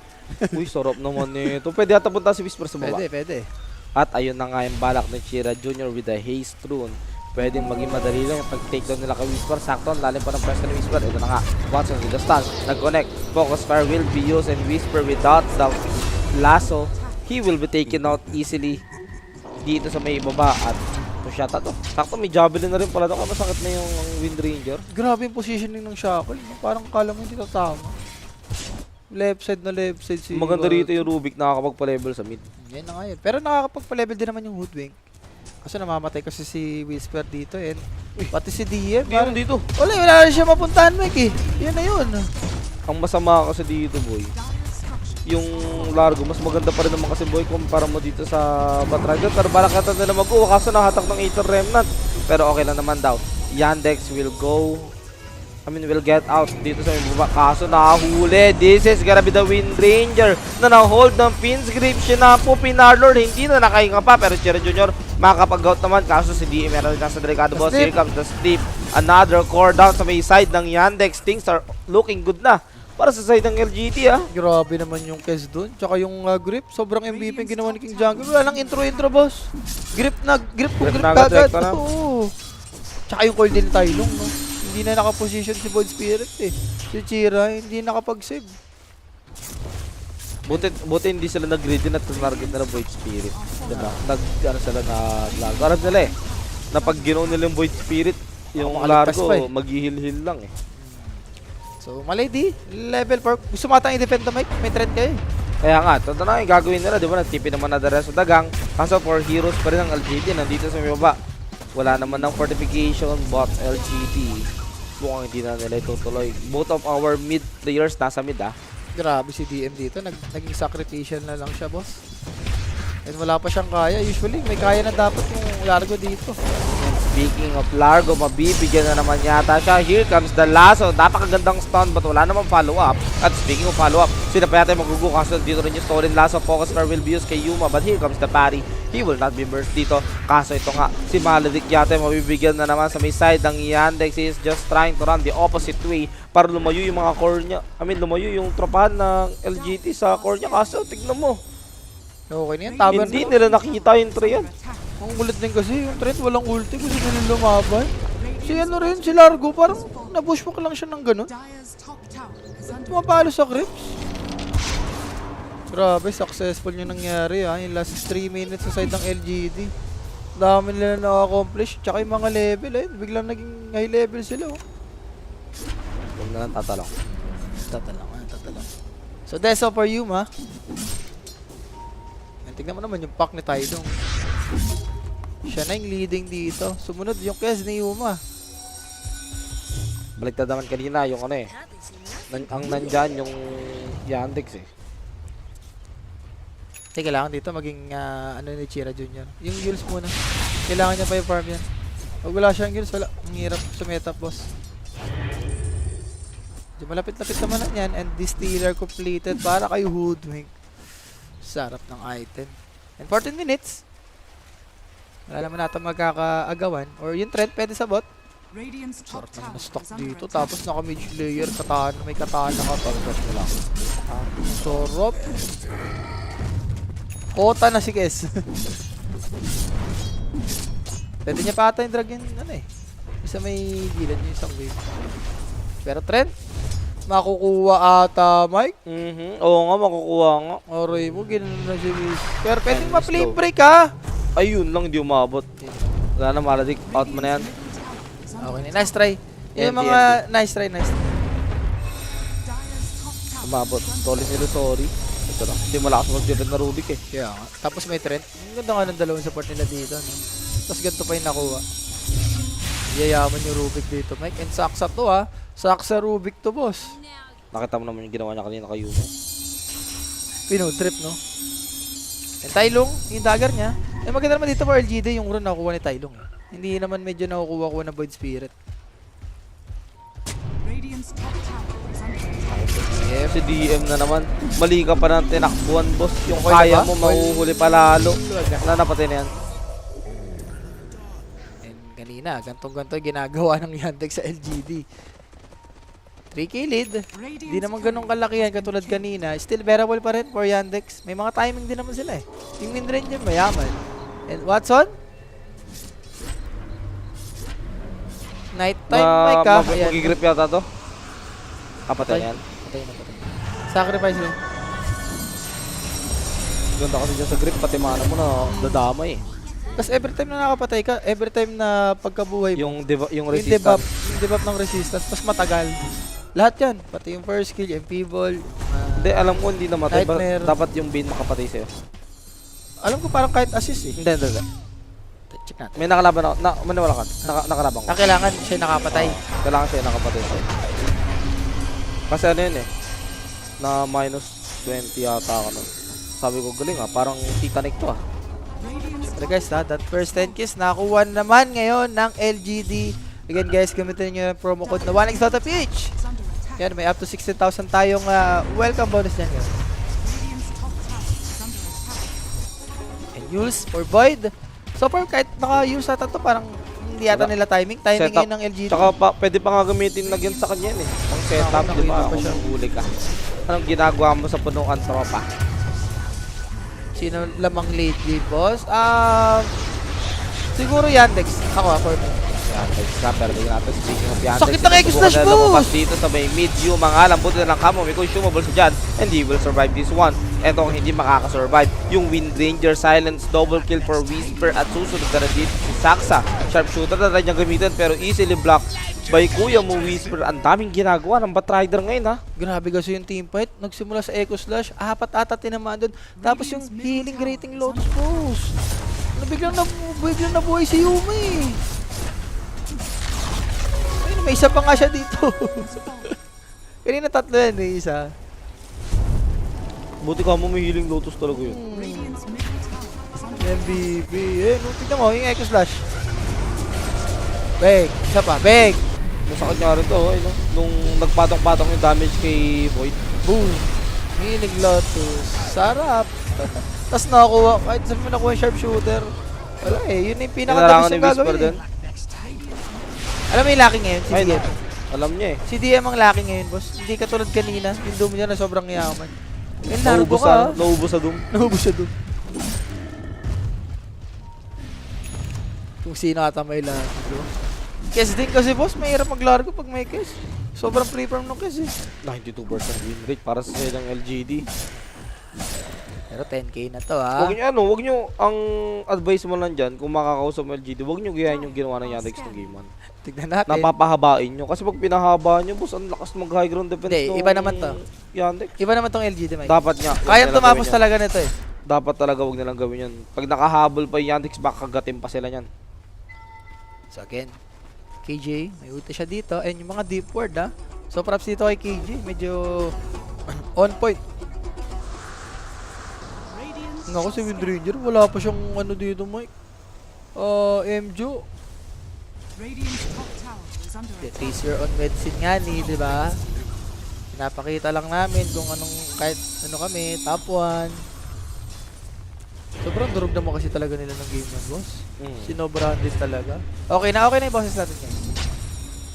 Speaker 1: Uy, sarap naman nito. Pwede yata punta si Whisper sa baba.
Speaker 2: Pwede.
Speaker 1: At ayun na nga yung balak ni Chira Jr. with the Haste Rune. Pwedeng maging madali lang yung pag-takedown nila kay Whisper. Sakto, lalim pa ng press ni Whisper. Ito na nga, Watson with the stun. Nag-connect. Focus Fire will be used and Whisper without the lasso. He will be taken out easily dito sa may baba at pushata to. Sakto, may javelin na rin pala to. Kaya masakit na yung Wind Ranger.
Speaker 2: Grabe yung positioning ng Shackle. Parang kala mo hindi tatama. Left side si
Speaker 1: Maganda rito yung Rubik nakakapagpa-level sa mid.
Speaker 2: Yan na nga yun. Pero nakakapagpa-level din naman yung Hoodwink. Kasi namamatay kasi si Whisper dito and Pati si DM.
Speaker 1: Hindi yun dito.
Speaker 2: Wala na siya mapuntahan, Mike eh. Yun na yun.
Speaker 1: Ang masama kasi dito, boy, yung Largo, mas maganda pa rin naman kasi, boy, kumpara mo dito sa Batrider. Pero barakatan nila mag-uwa, kaso nakatak ng Aether Remnant. Pero okay lang naman daw. Yandex will will get out dito sa baba. Kaso nakahuli. This is gonna be the Wind Ranger na na-hold ng Finn's Grip. Siya na po, Pinarlord. Hindi na nakahinga pa. Pero Chira Jr. makakapag-out naman. Kaso si DM meron nasa delikado, boss. Here comes the Sleep. Another core down sa may side ng Yandex. Things are looking good na para sa side ng LGT, ah.
Speaker 2: Grabe naman yung Kes doon. Tsaka yung grip, sobrang MVP yung ginawa ni King Jungle. Wala lang intro, boss. Grip
Speaker 1: na
Speaker 2: agad.
Speaker 1: agad.
Speaker 2: Oo. Tsaka yung call din ni Tylong, no? Hindi na nakaposition si Void Spirit eh. Si Chira, hindi nakapag-save.
Speaker 1: Buti hindi sila nag-greedy na target nila Void Spirit. Diba? Sila nag-largo. Alam nila eh, na pag ginaw nila yung Void Spirit, yung
Speaker 2: makaligtas
Speaker 1: largo,
Speaker 2: pa eh.
Speaker 1: mag-heal lang eh.
Speaker 2: So, malady, level 4. Gusto matang i-defend na Mike, may trend kayo eh.
Speaker 1: Kaya nga, ito na yung gagawin nila, di ba? Nagtipi naman na the rest of the gang. Kaso for heroes pa rin ang LGT, nandito sa may baba. Wala naman ng fortification, but LGT, mukhang hindi na nila itutuloy. Both of our mid players nasa mid, ah.
Speaker 2: Grabe si DM dito, naging sacrificial na lang siya, boss. And wala pa siyang kaya. Usually, may kaya na dapat yung Largo dito.
Speaker 1: And speaking of Largo, mabibigyan na naman yata siya. Here comes the lasso. Napakagandang stun but wala namang follow-up. At speaking of follow-up, sila pa yata yung magugo kaso dito rin yung stolen lasso. Focus star will be used kay Yuma, but here comes the parry. He will not be burst dito. Kaso ito nga, si Maledic yata yung mabibigyan na naman sa may side ng Yandex. He is just trying to run the opposite way para lumayo yung mga core niya. Lumayo yung tropahan ng LGT sa core niya. Kaso tignan mo,
Speaker 2: Okay na yan, taban
Speaker 1: hindi
Speaker 2: na.
Speaker 1: nila nakita yung Treant.
Speaker 2: Ang gulat din kasi, yung trend walang ulti, gusto nila lumaban. Si ano rin, si Largo, parang nabushback lang siya ng ganun. Tumapalo sa creeps. Grabe, successful yung nangyari ha. Yung last 3 minutes sa side ng LGD. Dami nila na-accomplish. Tsaka yung mga level eh. Biglang naging high level sila oh.
Speaker 1: Huwag na lang tatalong.
Speaker 2: Tatalong. So that's all for you ma. Tignan mo naman yung pack ni Tylong. Siya na yung leading dito. Sumunod yung Kes ni Yuma.
Speaker 1: Baliktad naman kanina yung ano eh. Ang nandyan yung Yandex eh.
Speaker 2: Kailangan dito maging ano ni Chira Jr. Yung Yules muna. Kailangan niya pa yung farm yan. Pag wala siyang Yules, wala. Ang hirap sa meta boss. Di malapit-lapit naman na yan. And this stealer completed para kay Hoodwink. Sarap ng item. And 14 minutes. Wala naman natin magkakaagawan. Or yung trend pwede sa bot. Sarap naman na stock dito. Tapos naka mid layer. Katana. May katana ka. Sarap na lang. Sarap. Kota na si Kes. Pwede niya pa ata yung drag yun. Ano eh. Isa may gilid yung isang wave. Pero trend. Makukuha ata, Mike.
Speaker 1: Oo nga, makukuha nga.
Speaker 2: Aray mo, gano'n na si Miss. Pero pwedeng ma-play break ha.
Speaker 1: Ayun lang, hindi umabot. Wala na, Maledic. Out mo na yan.
Speaker 2: Okay na, nice try. Yung mga nice try.
Speaker 1: Umabot. Tolly nila, sorry. Ito lang. Hindi malakas mag-defend na Rubik eh.
Speaker 2: Kaya nga. Tapos may trend. Ang ganda nga ng dalawang support nila dito. No? Tapos ganito pa yung nakuha. Yayaman yung Rubik dito, Mike. And saksa to ha. Saksa Rubik to, boss.
Speaker 1: Nakita mo naman yung ginawa niya kanina kay Yuma.
Speaker 2: Pino-trip, no? And Tylong, yung dagger niya. Eh maganda naman dito for LGD yung rune nakukuha ni Tylong. Hindi naman medyo nakukuha na Void Spirit.
Speaker 1: Si DM na naman. Mali ka pa ng tinakbuhan, boss. Yung
Speaker 2: Okay
Speaker 1: kaya
Speaker 2: na ba?
Speaker 1: mo, mahuhuli pa lalo. Na napatay na yan.
Speaker 2: And kanina, gantong-ganto yung ginagawa ng Yandex sa LGD. 3k lead. Di naman ganun kalakihan katulad kanina. Still bearable pa rin for Yandex. May mga timing din naman sila eh. Yung Wind Ranger mayaman. And Watson? Nighttime mic ka.
Speaker 1: Magigrip yata to. Kapatay na yan.
Speaker 2: Patay. Sacrifice mo.
Speaker 1: Ganda kasi dyan sa grip. Pati mana mo na dadamay eh.
Speaker 2: Kasi every time na nakapatay ka, every time na pagkabuhay mo,
Speaker 1: Yung resistance.
Speaker 2: yung debuff ng resistance, mas matagal. Lahat yan. Pati yung first skill, MP ball.
Speaker 1: Hindi, alam ko hindi namatay.
Speaker 2: Nightmare.
Speaker 1: Dapat yung Bane makapatay sa'yo.
Speaker 2: Alam ko parang kahit assist eh.
Speaker 1: Hindi.
Speaker 2: Check natin.
Speaker 1: May nakalaban ako. Maniwala ka. Nakalaban ko.
Speaker 2: Kailangan siya nakapatay.
Speaker 1: Kailangan siya nakapatid. Kasi ano yun eh. Na minus 20 yata ako nun. Sabi ko, galing ah. Parang Titanic to ah.
Speaker 2: Pero guys, that first 10 kills nakuha naman ngayon ng LGD. Again guys, gamitin nyo yung promo code na 1x.ph. Yan, may up to 16,000 tayong welcome bonus dyan guys. And Yules for Void. So far, kahit naka-use ata to, parang hindi yata nila timing. Timing
Speaker 1: Setup.
Speaker 2: ngayon ng LGD.
Speaker 1: Tsaka pwede pa nga gamitin na yun sa kanya yun eh. Pang setup, di ba?
Speaker 2: pa siya.
Speaker 1: Kung huli ka. Anong ginagawa mo sa punuan tropa?
Speaker 2: Sino lamang late game, boss? Siguro Yandex. Ako, for me.
Speaker 1: Yandex ka, pero tingnan natin. Speaking of Yandex,
Speaker 2: Sakit ng X-Slash,
Speaker 1: subukan na
Speaker 2: boss!
Speaker 1: lumabas dito sa may mid-view. Mga lambuti na lang kamo. May consumable sa dyan. And he will survive this one. Eto ang hindi makakasurvive. Yung Wind Ranger, Silence, double kill for Whisper. At susunod na rin dito si Saksa. Sharpshooter na rin niyang gamitin, pero easily blocked by kuya mo Whisper. Ang daming ginagawa ng Batrider ngayon ha.
Speaker 2: Grabe kasi yung team fight. Nagsimula sa Echo Slash. Apat ata tinamaan doon. Tapos yung healing rating Lotus Boss. Biglang nabuhay si Yumi. Ayun, may isa pa nga siya dito. Kanina tatlo yan, may isa.
Speaker 1: Buti ka mo may healing Lotus talaga yun.
Speaker 2: MVP. Eh, no, tignan mo, yung Echo Slash. Beg. Isa pa, beg.
Speaker 1: Masakit nga rin to, no? Nung nagpatong-patong yung damage kay Void.
Speaker 2: Boom. Healing Lotus. Sarap. Tapos nakakuha, kahit saan mo nakuha yung sharpshooter. Wala eh, yun yung pinakadabis
Speaker 1: Kailangan ni
Speaker 2: yung
Speaker 1: Whisper
Speaker 2: gagawin
Speaker 1: din.
Speaker 2: eh. Alam mo yung laki ngayon, si
Speaker 1: Ay,
Speaker 2: DM.
Speaker 1: alam niya eh.
Speaker 2: Si DM ang laki ngayon, boss. Hindi katulad kanina, yung Doom niya na sobrang yaman. Yung largo
Speaker 1: Naubos
Speaker 2: ka.
Speaker 1: naubos sa Doom.
Speaker 2: Naubos siya Doom. Kung sino ata may largo. Kes din kasi, boss, mahirap maglargo pag may kes. Sobrang free-farm ng kes eh.
Speaker 1: 92% win rate para sa ilang LGD.
Speaker 2: Pero 10k na to ha.
Speaker 1: Wag nyo, ang advice mo lang dyan, kung makakausap mo LGD, wag nyo gayahin yung ginawa ng Yandex ng game 1.
Speaker 2: Tignan natin.
Speaker 1: Napapahabain nyo. Kasi pag pinahaba nyo, boss, ang lakas mag-high ground defense
Speaker 2: Hindi, iba naman to.
Speaker 1: Yandex.
Speaker 2: Iba naman tong LGD, Mike.
Speaker 1: Dapat nga.
Speaker 2: Kayang
Speaker 1: wag
Speaker 2: tumapos
Speaker 1: nilang gawin yan.
Speaker 2: talaga nito eh.
Speaker 1: Dapat talaga wag nilang gawin yan. Pag nakahabol pa yung Yandex, baka kagatin pa sila yan.
Speaker 2: So again, KJ, may ulti siya dito. And yung mga deep ward ha. So props dito kay KJ, medyo on point. Nga si Wind Ranger, wala pa siyang ano dito, Mike. MJO. Tracer on medicine nga ni, di ba? Pinapakita lang namin kung anong, kahit ano kami, top 1. Sobrang durog naman kasi talaga nila ng game yan, boss. Sinobrahan din talaga. Okay na yung bosses natin ngayon.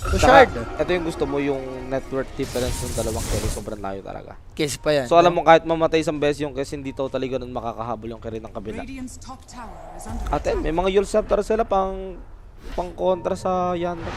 Speaker 2: So, Shard.
Speaker 1: Ito yung gusto mo, yung network difference ng dalawang carry, sobrang layo talaga.
Speaker 2: Case pa yan.
Speaker 1: So alam mo, kahit mamatay isang beses yung kasi hindi totally ganun makakahabol yung carry ng kabila. At may mga Yule Scepter sila pang kontra sa Yandex.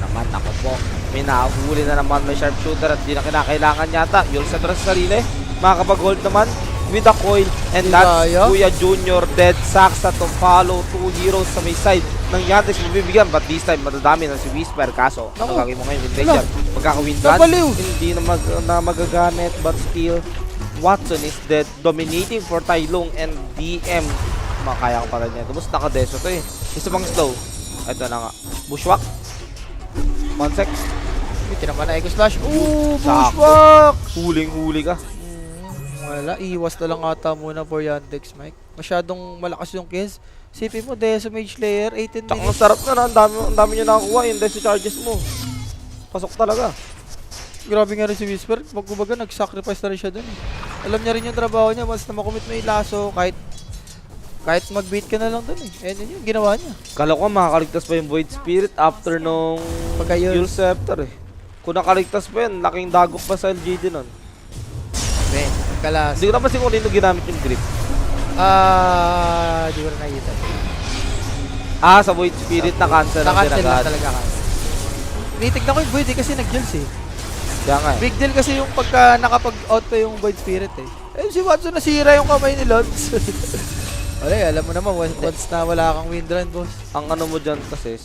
Speaker 1: Naman, ako po. May nahuli na naman, may sharpshooter at di na kinakailangan yata. Yule Scepter sa sarili. Makakapag-hold naman with a coil. And that's Kuya Junior Dead Saksa to follow 2 heroes sa may side ng Yandex. Mabibigyan, but this time madadami na si Whisper. Kaso, ano gagawin mo ngayon, Wind Ranger? Magkaka-windrun? Hindi na magagamit, but still, Watson is dead. Dominating for Tailong and DM. Makaya ka pa rin yan. Tapos nakadeso to eh. Isa pang slow. Ito na nga. Bushwhack. 1 sec.
Speaker 2: Tinaman na Echo Slash. Ooh, Bushwhack!
Speaker 1: Huling-huli ka.
Speaker 2: Wala, iwas na lang ata muna for Yandex, Mike. Masyadong malakas yung kills. Sipin mo, Deso Mage Slayer, 18
Speaker 1: Tsaka ang
Speaker 2: minutes.
Speaker 1: sarap na. Ang dami nyo nakakuha. Yung deso charges mo. Pasok talaga.
Speaker 2: Grabe nga rin si Whisper. Magkubaga, nag-sacrifice na rin siya dun. Alam niya rin yung trabaho niya. Once na makomit mo yung laso, kahit mag-beat ka na lang dun eh. Ayan yun yung ginawa niya.
Speaker 1: Kala ko makakaligtas pa yung Void Spirit after nung Yule Scepter eh. Kung nakaligtas pa yan, laking dagok pa sa LGD nun.
Speaker 2: Ben, kalas.
Speaker 1: Hindi ko naman kung nino ginamit yung grip.
Speaker 2: Di ko na nakita.
Speaker 1: Sa Void Spirit na-cancel lang din
Speaker 2: Na-cancel lang
Speaker 1: agad.
Speaker 2: talaga kasi. Tinitignan ko yung Void eh kasi nag-gels eh.
Speaker 1: Kaya nga eh.
Speaker 2: Big deal kasi yung pagka nakapag-out pa yung Void Spirit eh. Eh si Watson nasira yung kamay ni Lods. Wala eh, alam mo naman once na wala kang windrun, boss.
Speaker 1: Ang ano mo dyan kasi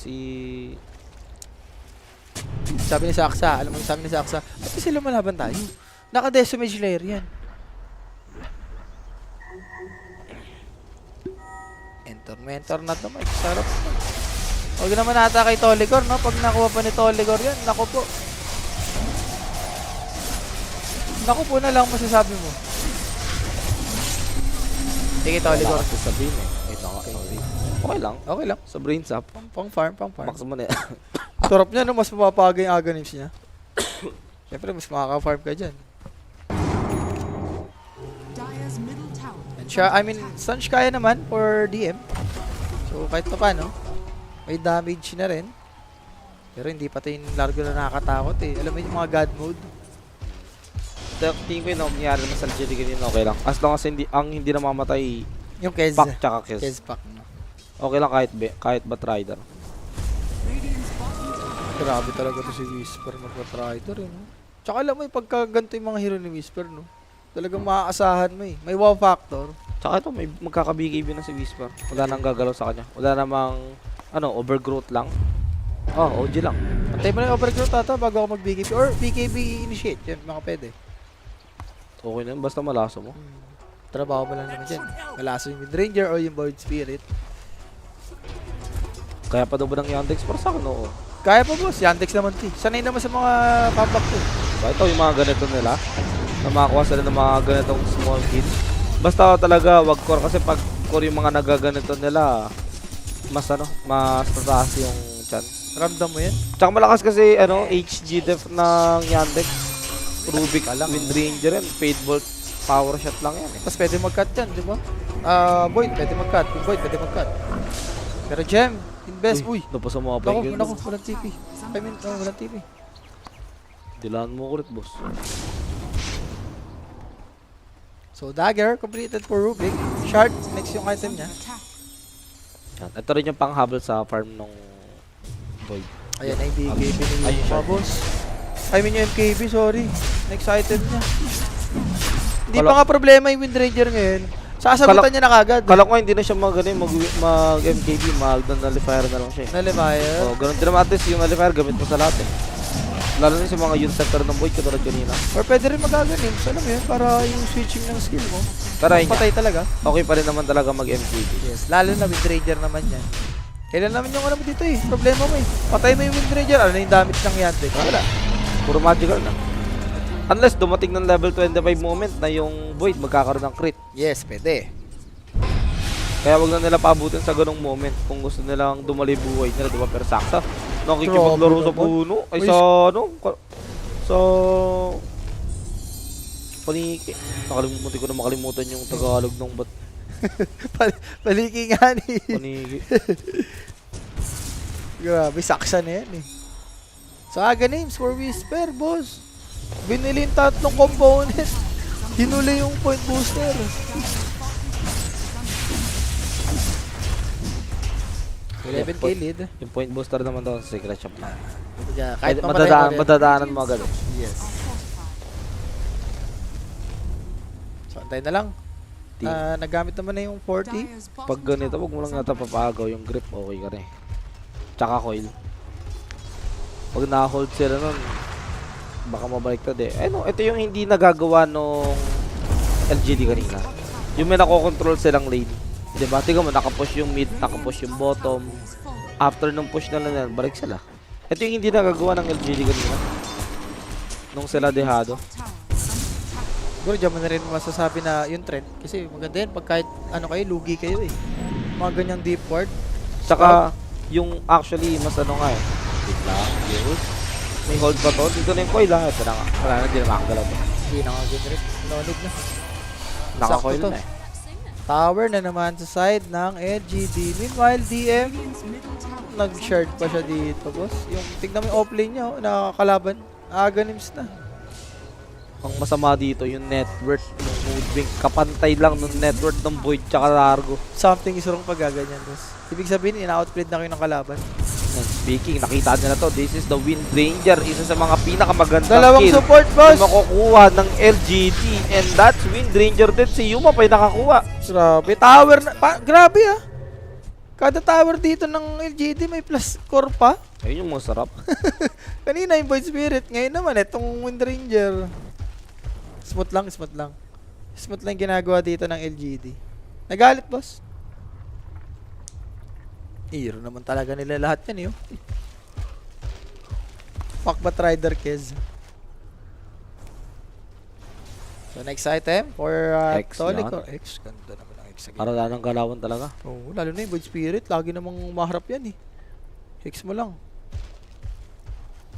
Speaker 2: Sabi ni Saksa, alam mo sabi ni Saksa, ba't kasi lumalaban tayo? Naka-Deso Mage Layer yan. Mentor na to, Mike. Sarap na. Huwag naman ata kay Toligor, no? Pag nakuha pa ni Toligor yan, naku po. Naku po na lang masasabi mo. Sige, Toligor.
Speaker 1: Wala kasi sabihin eh. Okay lang.
Speaker 2: Okay lang.
Speaker 1: Sa brains up.
Speaker 2: Pang farm.
Speaker 1: Max mo na yan.
Speaker 2: Sarap niya, no? Mas mapapaga yung agonims niya. Siyempre, mas makaka-farm ka dyan. Siya, I mean, Stunch kaya naman for DM. So, kahit pa paano, may damage na rin. Pero hindi pa yung largo na nakakatakot eh. Alam mo yung mga God mode.
Speaker 1: Tingin ko yun, nangyari naman sa LGD ganyan, okay lang. As long as hindi namamatay
Speaker 2: Yung Kez.
Speaker 1: Pack tsaka Kez.
Speaker 2: Kez pack. No?
Speaker 1: Okay lang kahit Batrider.
Speaker 2: Grabe talaga to si Whisper mag-Batrider eh. No? Tsaka alam mo yung pagka ganito yung mga hero ni Whisper, no? Talagang maaasahan mo eh. May wow factor.
Speaker 1: Tsaka ito, may magkaka-BKB na si Whisper. Wala nang gagalaw sa kanya. Wala namang, overgrowth lang. Oh, OG lang.
Speaker 2: Antay mo na yung overgrowth ata bago ako mag-BKB. Or BKB initiate. Yan, mga pwede.
Speaker 1: Okay na yun, basta malaso mo.
Speaker 2: Trabaho mo lang naman dyan. Malaso yung Windranger o yung Void Spirit.
Speaker 1: Kaya pa daw ba ng Yandex? Para sa akin, oo.
Speaker 2: Kaya pa boss, Yandex naman ti. Sanay naman sa mga comeback to.
Speaker 1: Ito yung mga ganito nila. Na makakuha sila ng mga ganitong small kills. Basta talaga, wag core. Kasi pag core yung mga nagaganito nila, mas tataas yung chan.
Speaker 2: Ramdam mo yan?
Speaker 1: Tsaka malakas kasi, HG def ng Yandex. Rubik, Windranger yan. Fade Bolt, power shot lang yan eh.
Speaker 2: Tapos pwede mag-cut yan, di ba? Void, pwede mag-cut. Yung Void, pwede mag-cut. Pero Gem, invest. Uy,
Speaker 1: Tapos sa mga pay
Speaker 2: naku, walang TP. Walang TP.
Speaker 1: Dilaan mo ulit, boss.
Speaker 2: So, Dagger, completed for Rubik. Shard, next yung item niya.
Speaker 1: Yan. Ito rin yung panghabol sa farm nung Void.
Speaker 2: Ayan, ay BKB ni
Speaker 1: Ayun siya.
Speaker 2: boss. I mean yung MKB, sorry. Next item niya. Hindi pa nga problema yung Windranger ngayon. Sasagutan niya na kagad.
Speaker 1: Kala ko hindi na siya mag-MKB, mag-nullifier na lang siya eh.
Speaker 2: Nalimayan.
Speaker 1: Oh, ganun din naman at least yung nullifier gamit mo sa lahat eh. Lalo na sa mga youth sector ng Void katulad kanina.
Speaker 2: Or pwede rin magaganim. Alam mo yun, para yung switching ng skill mo.
Speaker 1: Tara yun
Speaker 2: Patay talaga.
Speaker 1: Okay pa rin naman talaga mag-MKB.
Speaker 2: Yes, lalo na Windranger naman yan. Kailan naman yung mo dito eh. Problema mo eh. Patay mo yung Windranger. Ano na yung damage ng Yandex? Wala.
Speaker 1: Puro magical na. Unless dumating ng level 25 moment na yung Void magkakaroon ng crit.
Speaker 2: Yes, pwede.
Speaker 1: Kaya wag na nila paabutin sa ganong moment kung gusto nilang dumali buhay nila, diba? Pero saksa, nakikipaglaro sa puno. Ay sa sa paniki. Nakalimutan ko na makalimutan yung Tagalog ng bat.
Speaker 2: Paliki nga ni.
Speaker 1: Paniki.
Speaker 2: Grabe, saksa na yan eh. So, names for Whisper, boss. Binili yung 3 component. Hinuli yung point booster.
Speaker 1: Yeah,
Speaker 2: 11k lead.
Speaker 1: Yung point booster naman daw sa secret shop na.
Speaker 2: Kahit pa
Speaker 1: Madadaanan mo agad.
Speaker 2: Yes. So, antay na lang. Nagamit naman na yung 40.
Speaker 1: Pag ganito, wag mo lang yata papagaw yung grip, okay ka rin. Tsaka coil. Pag na-hold sila nun, baka mabaliktad eh. Ito yung hindi nagagawa nung LGD kanina. Yung may nakokontrol silang lane. Diba? Tingnan mo, nakapush yung mid, nakapush yung bottom. After nung push na lang yan, balik sila. Ito yung hindi nagagawa ng LGD kanina. Nung sila dehado.
Speaker 2: Siguro dyan mo na rin masasabi na yung trend. Kasi maganda yan pag kahit kayo, lugi kayo eh. Mga ganyang deep ward.
Speaker 1: Tsaka, yung actually, mas nga eh. Wait lang, yes. May hold pa to. Dito na yung coil ha. Ito na nga. Wala na, hindi na makakagalaw to.
Speaker 2: Hindi na generate. No need na.
Speaker 1: Naka-coil
Speaker 2: Sakto to.
Speaker 1: na eh.
Speaker 2: Tower na naman sa side ng LGD. Meanwhile, DM, nag-shard pa siya dito, boss. Yung, tignan mo yung offlane niya, nakakalaban. Agonims na.
Speaker 1: Ang masama dito, yung net worth ng Moodwing. Kapantay lang ng net worth ng Void tsaka Largo.
Speaker 2: Something is wrong pag gaganyan, boss. Ibig sabihin, ina-outplayed na kayo ng kalaban.
Speaker 1: Speaking, nakita nyo na to. This is the Windranger. Isa sa mga pinakamagandang
Speaker 2: Dalawang
Speaker 1: kill
Speaker 2: support, boss!
Speaker 1: na makukuha ng LGD. And that's Windranger din. Si Yuma pa yung nakakuha.
Speaker 2: Grabe. Tower na. Grabe ah. Kada tower dito ng LGD may plus core pa.
Speaker 1: Ayun yung masarap.
Speaker 2: Kanina yung Void Spirit. Ngayon naman, itong Windranger. Smooth lang, smooth lang. Smooth lang ginagawa dito ng LGD. Nagalit, boss. Hero naman talaga nila lahat yan, yun. Fuck ba Rider Kez? So, next item for
Speaker 1: X
Speaker 2: Tolic
Speaker 1: yan.
Speaker 2: or X. Ganda naman ang X again.
Speaker 1: Para wala nang galawan talaga.
Speaker 2: Oo, lalo na yung Void Spirit. Lagi namang maharap yan, eh. Hex mo lang.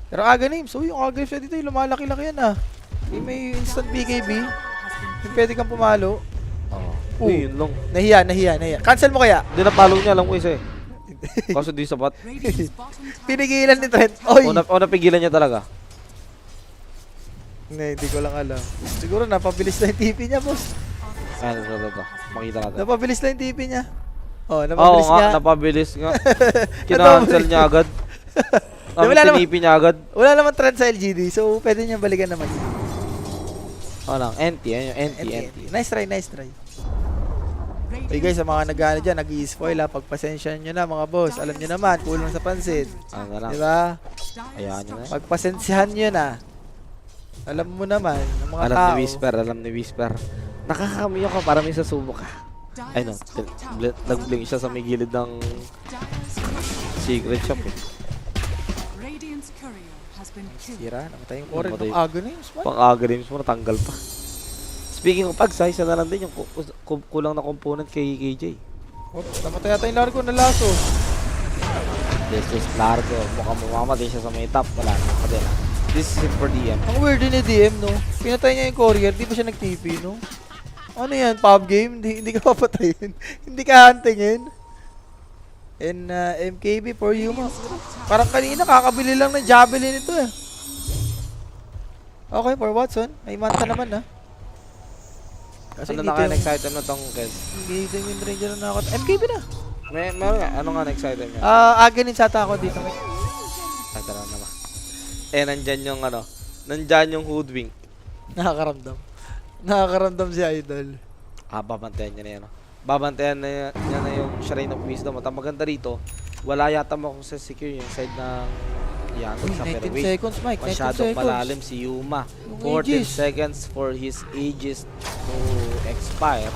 Speaker 2: Pero Aga Names. So, yung Aga Names dito, yung lumalaki-laki yan, ah. Yung may instant BKB. Yung pwede kang pumalo.
Speaker 1: Oo. Yun lang.
Speaker 2: Nahiya. Cancel mo kaya?
Speaker 1: Hindi na follow niya lang ko isa eh. Kaso di sapat.
Speaker 2: Pinigilan ni Trent. Oy!
Speaker 1: O napigilan niya talaga.
Speaker 2: Hindi ko lang alam. Siguro napabilis na yung TP niya, boss.
Speaker 1: Ayan, ito. Makita natin.
Speaker 2: Napabilis na yung TP niya. Oh,
Speaker 1: Oo
Speaker 2: napabilis
Speaker 1: nga,
Speaker 2: nga.
Speaker 1: napabilis nga. Kina-cancel niya agad.
Speaker 2: Wala naman.
Speaker 1: TP niya agad.
Speaker 2: Wala naman Trent sa LGD, so pwede niya balikan naman.
Speaker 1: O lang, NT. Yan yung NT.
Speaker 2: Nice try. Hey guys, sa mga nag-ano dyan, nag-i-spoil ha, pagpasensyahan nyo na mga boss. Alam nyo naman, kulang sa pansin.
Speaker 1: Ano lang.
Speaker 2: Diba?
Speaker 1: Ayan nyo na.
Speaker 2: Pagpasensyahan nyo na. Alam mo naman, ng mga
Speaker 1: Alam
Speaker 2: tao.
Speaker 1: ni Whisper. Nakakamiyo ka para may sasubok ka. Ay no, nag-blink siya sa may gilid ng secret shop eh.
Speaker 2: Sira, namatay yung core
Speaker 1: Namatay.
Speaker 2: ng Aga Names.
Speaker 1: Pang-aga games mo, natanggal pa. Speaking of pag-size, na lang din yung kulang na component kay KJ.
Speaker 2: Oh, namatay yata yung Largo na laso.
Speaker 1: This is Largo. Mukhang mamamatay siya sa may top. Wala na. Pati na. This is it for DM.
Speaker 2: Ang weird din ni DM, no? Pinatay niya yung courier, di pa siya nag-TP, no? Ano yan, pub game? Hindi ka papatayin. Hindi ka huntingin. And MKB for you, mo. Parang kanina, kakabili lang ng Javelin ito, eh. Okay, for Watson. May manta naman, ha? Kasi
Speaker 1: Ano na kaya next item na tong Kez?
Speaker 2: Hindi din yung Ranger na nakakot. MKB na.
Speaker 1: Meron nga. Ano nga next item niya?
Speaker 2: Aganin sa ako dito.
Speaker 1: Ay, tara naman. Nandyan yung ano. Nandyan yung hoodwink.
Speaker 2: Nakakaramdam si Idol.
Speaker 1: Babantayan niya na yan. Babantayan niya na yung Shrine of Wisdom. At ang maganda rito, wala yata mo kung secure yung side ng yan.
Speaker 2: Uy,
Speaker 1: Sa
Speaker 2: 19
Speaker 1: fairway.
Speaker 2: seconds, Mike. 19
Speaker 1: Masyadong
Speaker 2: seconds.
Speaker 1: malalim si Yuma.
Speaker 2: Yung
Speaker 1: 14
Speaker 2: Aegis.
Speaker 1: seconds for his Aegis to expire.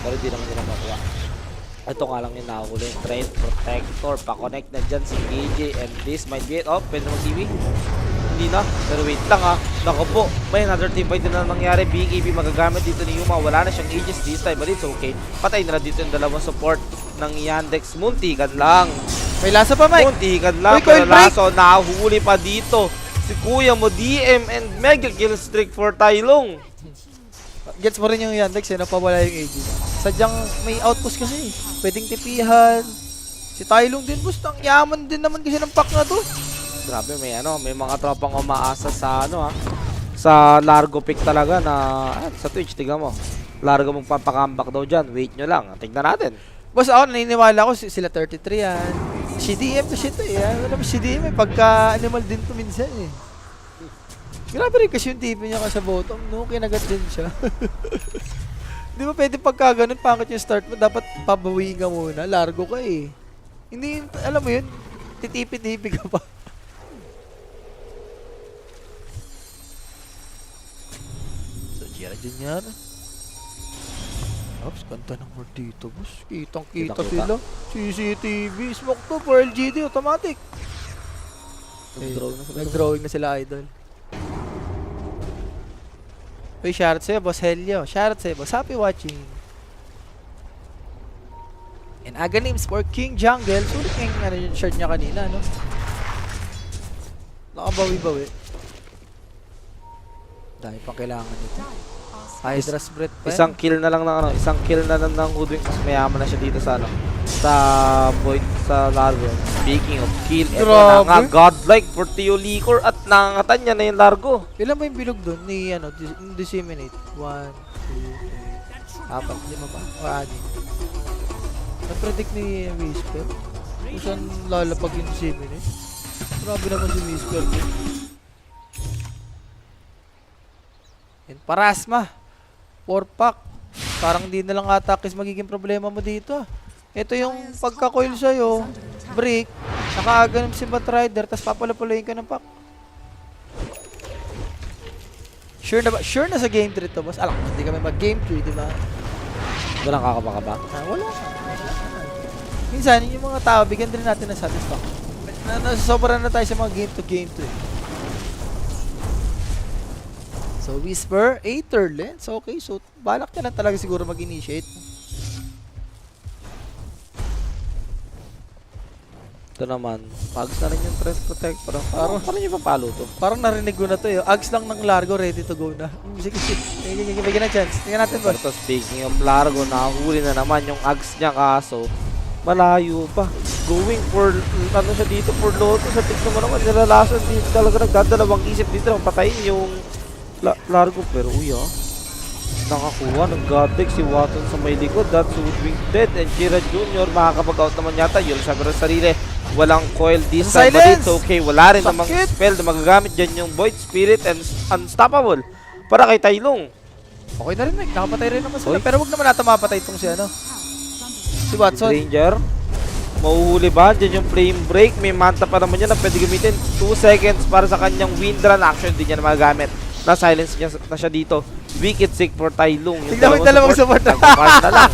Speaker 1: Pero di naman nila makuha. Ito nga lang yung nakahuli. Trade Protector. Pa-connect na dyan si KJ. And this might be it. Oh, pwede na mag-TV. Hindi na. Pero wait lang ha. Naku po. May another team fight na nangyari. BKB magagamit dito ni Yuma. Wala na siyang Aegis this time. But it's okay. Patay na dito yung dalawang support ng Yandex. Muntikan lang.
Speaker 2: May lasa pa, Mike.
Speaker 1: Muntikan lang.
Speaker 2: Uy, coil
Speaker 1: Pero laso, nahuli pa dito. Si Kuya mo, DM and mega kill streak for Tailong.
Speaker 2: Gets mo rin yung Yandex, eh, napawala yung AG. Sadyang may outpost kasi, eh. Pwedeng tipihan. Si Tailong din, boss. Ang yaman din naman kasi ng pack na to.
Speaker 1: Grabe, may mga tropang umaasa sa sa Largo pick talaga na sa Twitch, tingnan mo. Largo magpapakambak daw dyan. Wait nyo lang. Tignan natin.
Speaker 2: Boss, ako naniniwala ko sila 33 yan. Si DM kasi ito eh. Ano naman si DM eh. Pagka-animal din to minsan eh. Grabe rin kasi yung TV niya ka sa bottom, no? Kinagat din siya. Di ba pwede pagka ganun, pangit yung start mo, dapat pabawiin ka muna. Largo ka eh. Hindi, alam mo yun, titipi-tipi ka pa. So, Jira Junior. Ops, kanta ng word dito, boss. Kitang-kita
Speaker 1: Kitang-kita.
Speaker 2: sila. CCTV, smoke to for LGD, automatic. Nag-drawing na sila, idol. Uy, shoutout sa'yo, boss Helio. Shoutout sa'yo, boss. Happy watching. And Aga Names for King Jungle. Sulit yung yung shirt niya kanina, no? Nakabawi-bawi. Dahil pang kailangan nito. Hydra's breath pa.
Speaker 1: Isang kill na lang ng Hoodwink. Mas mayaman na siya dito sa sa Void sa Largo. Speaking of kill, ito na nga godlike for Theo Licor at nangangatan niya na yung Largo.
Speaker 2: Ilan ba yung bilog doon ni Disseminate? 1, 2, 3, 4, 5 ba? O 6? Na-predict ni Whisper. Kung saan lalapag yung Disseminate? Grabe naman si Whisper doon. And Parasma. 4-pack. Parang di na lang attack is magiging problema mo dito. Ito yung pagka-coil sa'yo. Break. Nakaaganap si Batrider. Tapos papalapalayin ka ng pack. Sure na ba? Sure na sa game 3 to, boss. Alam ko, hindi kami mag-game 3, di ba?
Speaker 1: Walang kakaba-kaba.
Speaker 2: Wala. Minsan, yung mga tao, bigyan din natin ng satisfaction. Nasosobra na tayo sa mga game to game 2. So, Whisper, Aether Lens. Okay, so, balak niya lang talaga siguro mag-initiate.
Speaker 1: Ito naman, Ags na rin yung Trend Protector. Parang yung papalo to.
Speaker 2: Parang narinig ko na to eh. Ags lang ng Largo, ready to go na. Sige, bigyan na chance. Tingnan natin, boss.
Speaker 1: Pero speaking of Largo, nakahuli na naman yung Ags niya kaso malayo pa. Going for, ano siya dito, for Loto. Sa tignan mo naman, nilalasan dito talaga nagdadalawang isip dito na patayin yung Largo. Pero nakakuha ng Goddeck si Watson sa may likod. That's Woodwing dead. And Kira Jr. makakapag-out naman yata. Yun sabi ng sarili. Walang coil this time. But it's okay. Wala rin namang spell na magagamit dyan yung Void Spirit and Unstoppable. Para kay Tailong.
Speaker 2: Okay na rin, Mike. Nakapatay rin naman sila. Pero wag naman natin mapatay itong si ano. Si Watson.
Speaker 1: Ranger. Mahuhuli ba? Diyan yung flame break. May manta pa naman yan na pwede gamitin. 2 seconds para sa kanyang wind run. Actually, hindi niya na magagamit. Na-silence niya na siya dito. Wicked Sick for Tailong.
Speaker 2: Tignan mo yung dalawang support.
Speaker 1: Nagpapart na lang.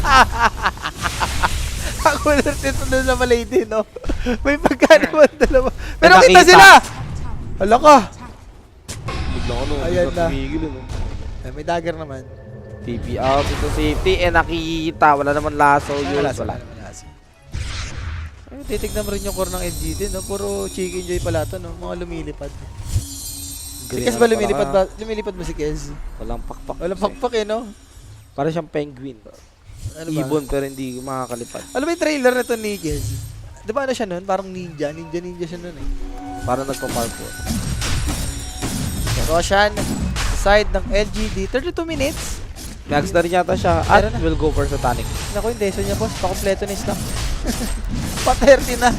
Speaker 2: Ako na dito na sa Malady, no? May pagkano naman dalawa. Pero kita sila! Hala ka!
Speaker 1: Bigla ko nung
Speaker 2: Ayan na.
Speaker 1: tumigil.
Speaker 2: May dagger naman.
Speaker 1: TP out into safety. Nakikita. Wala naman lasso. Yun. Wala.
Speaker 2: Ay, titignan mo rin yung core ng LGD, no? Puro chicken joy pala to, no? Mga lumilipad. Si Kez ba lumilipad ba? Lumilipad ba si Kez?
Speaker 1: Walang pakpak.
Speaker 2: Walang pakpak eh, no?
Speaker 1: Para siyang penguin.
Speaker 2: Ano ba?
Speaker 1: Ibon pero hindi makakalipad.
Speaker 2: Alam mo yung trailer na to ni Kez? Di ba ano siya nun? Parang ninja. Ninja siya nun eh.
Speaker 1: Para nagpa-parkour.
Speaker 2: Roshan, side ng LGD. 32 minutes.
Speaker 1: Max na rin yata siya. At
Speaker 2: Meron na.
Speaker 1: will go for Satanic.
Speaker 2: Naku, yung deso niya, boss. Pakompleto na stock. Pa-30 na.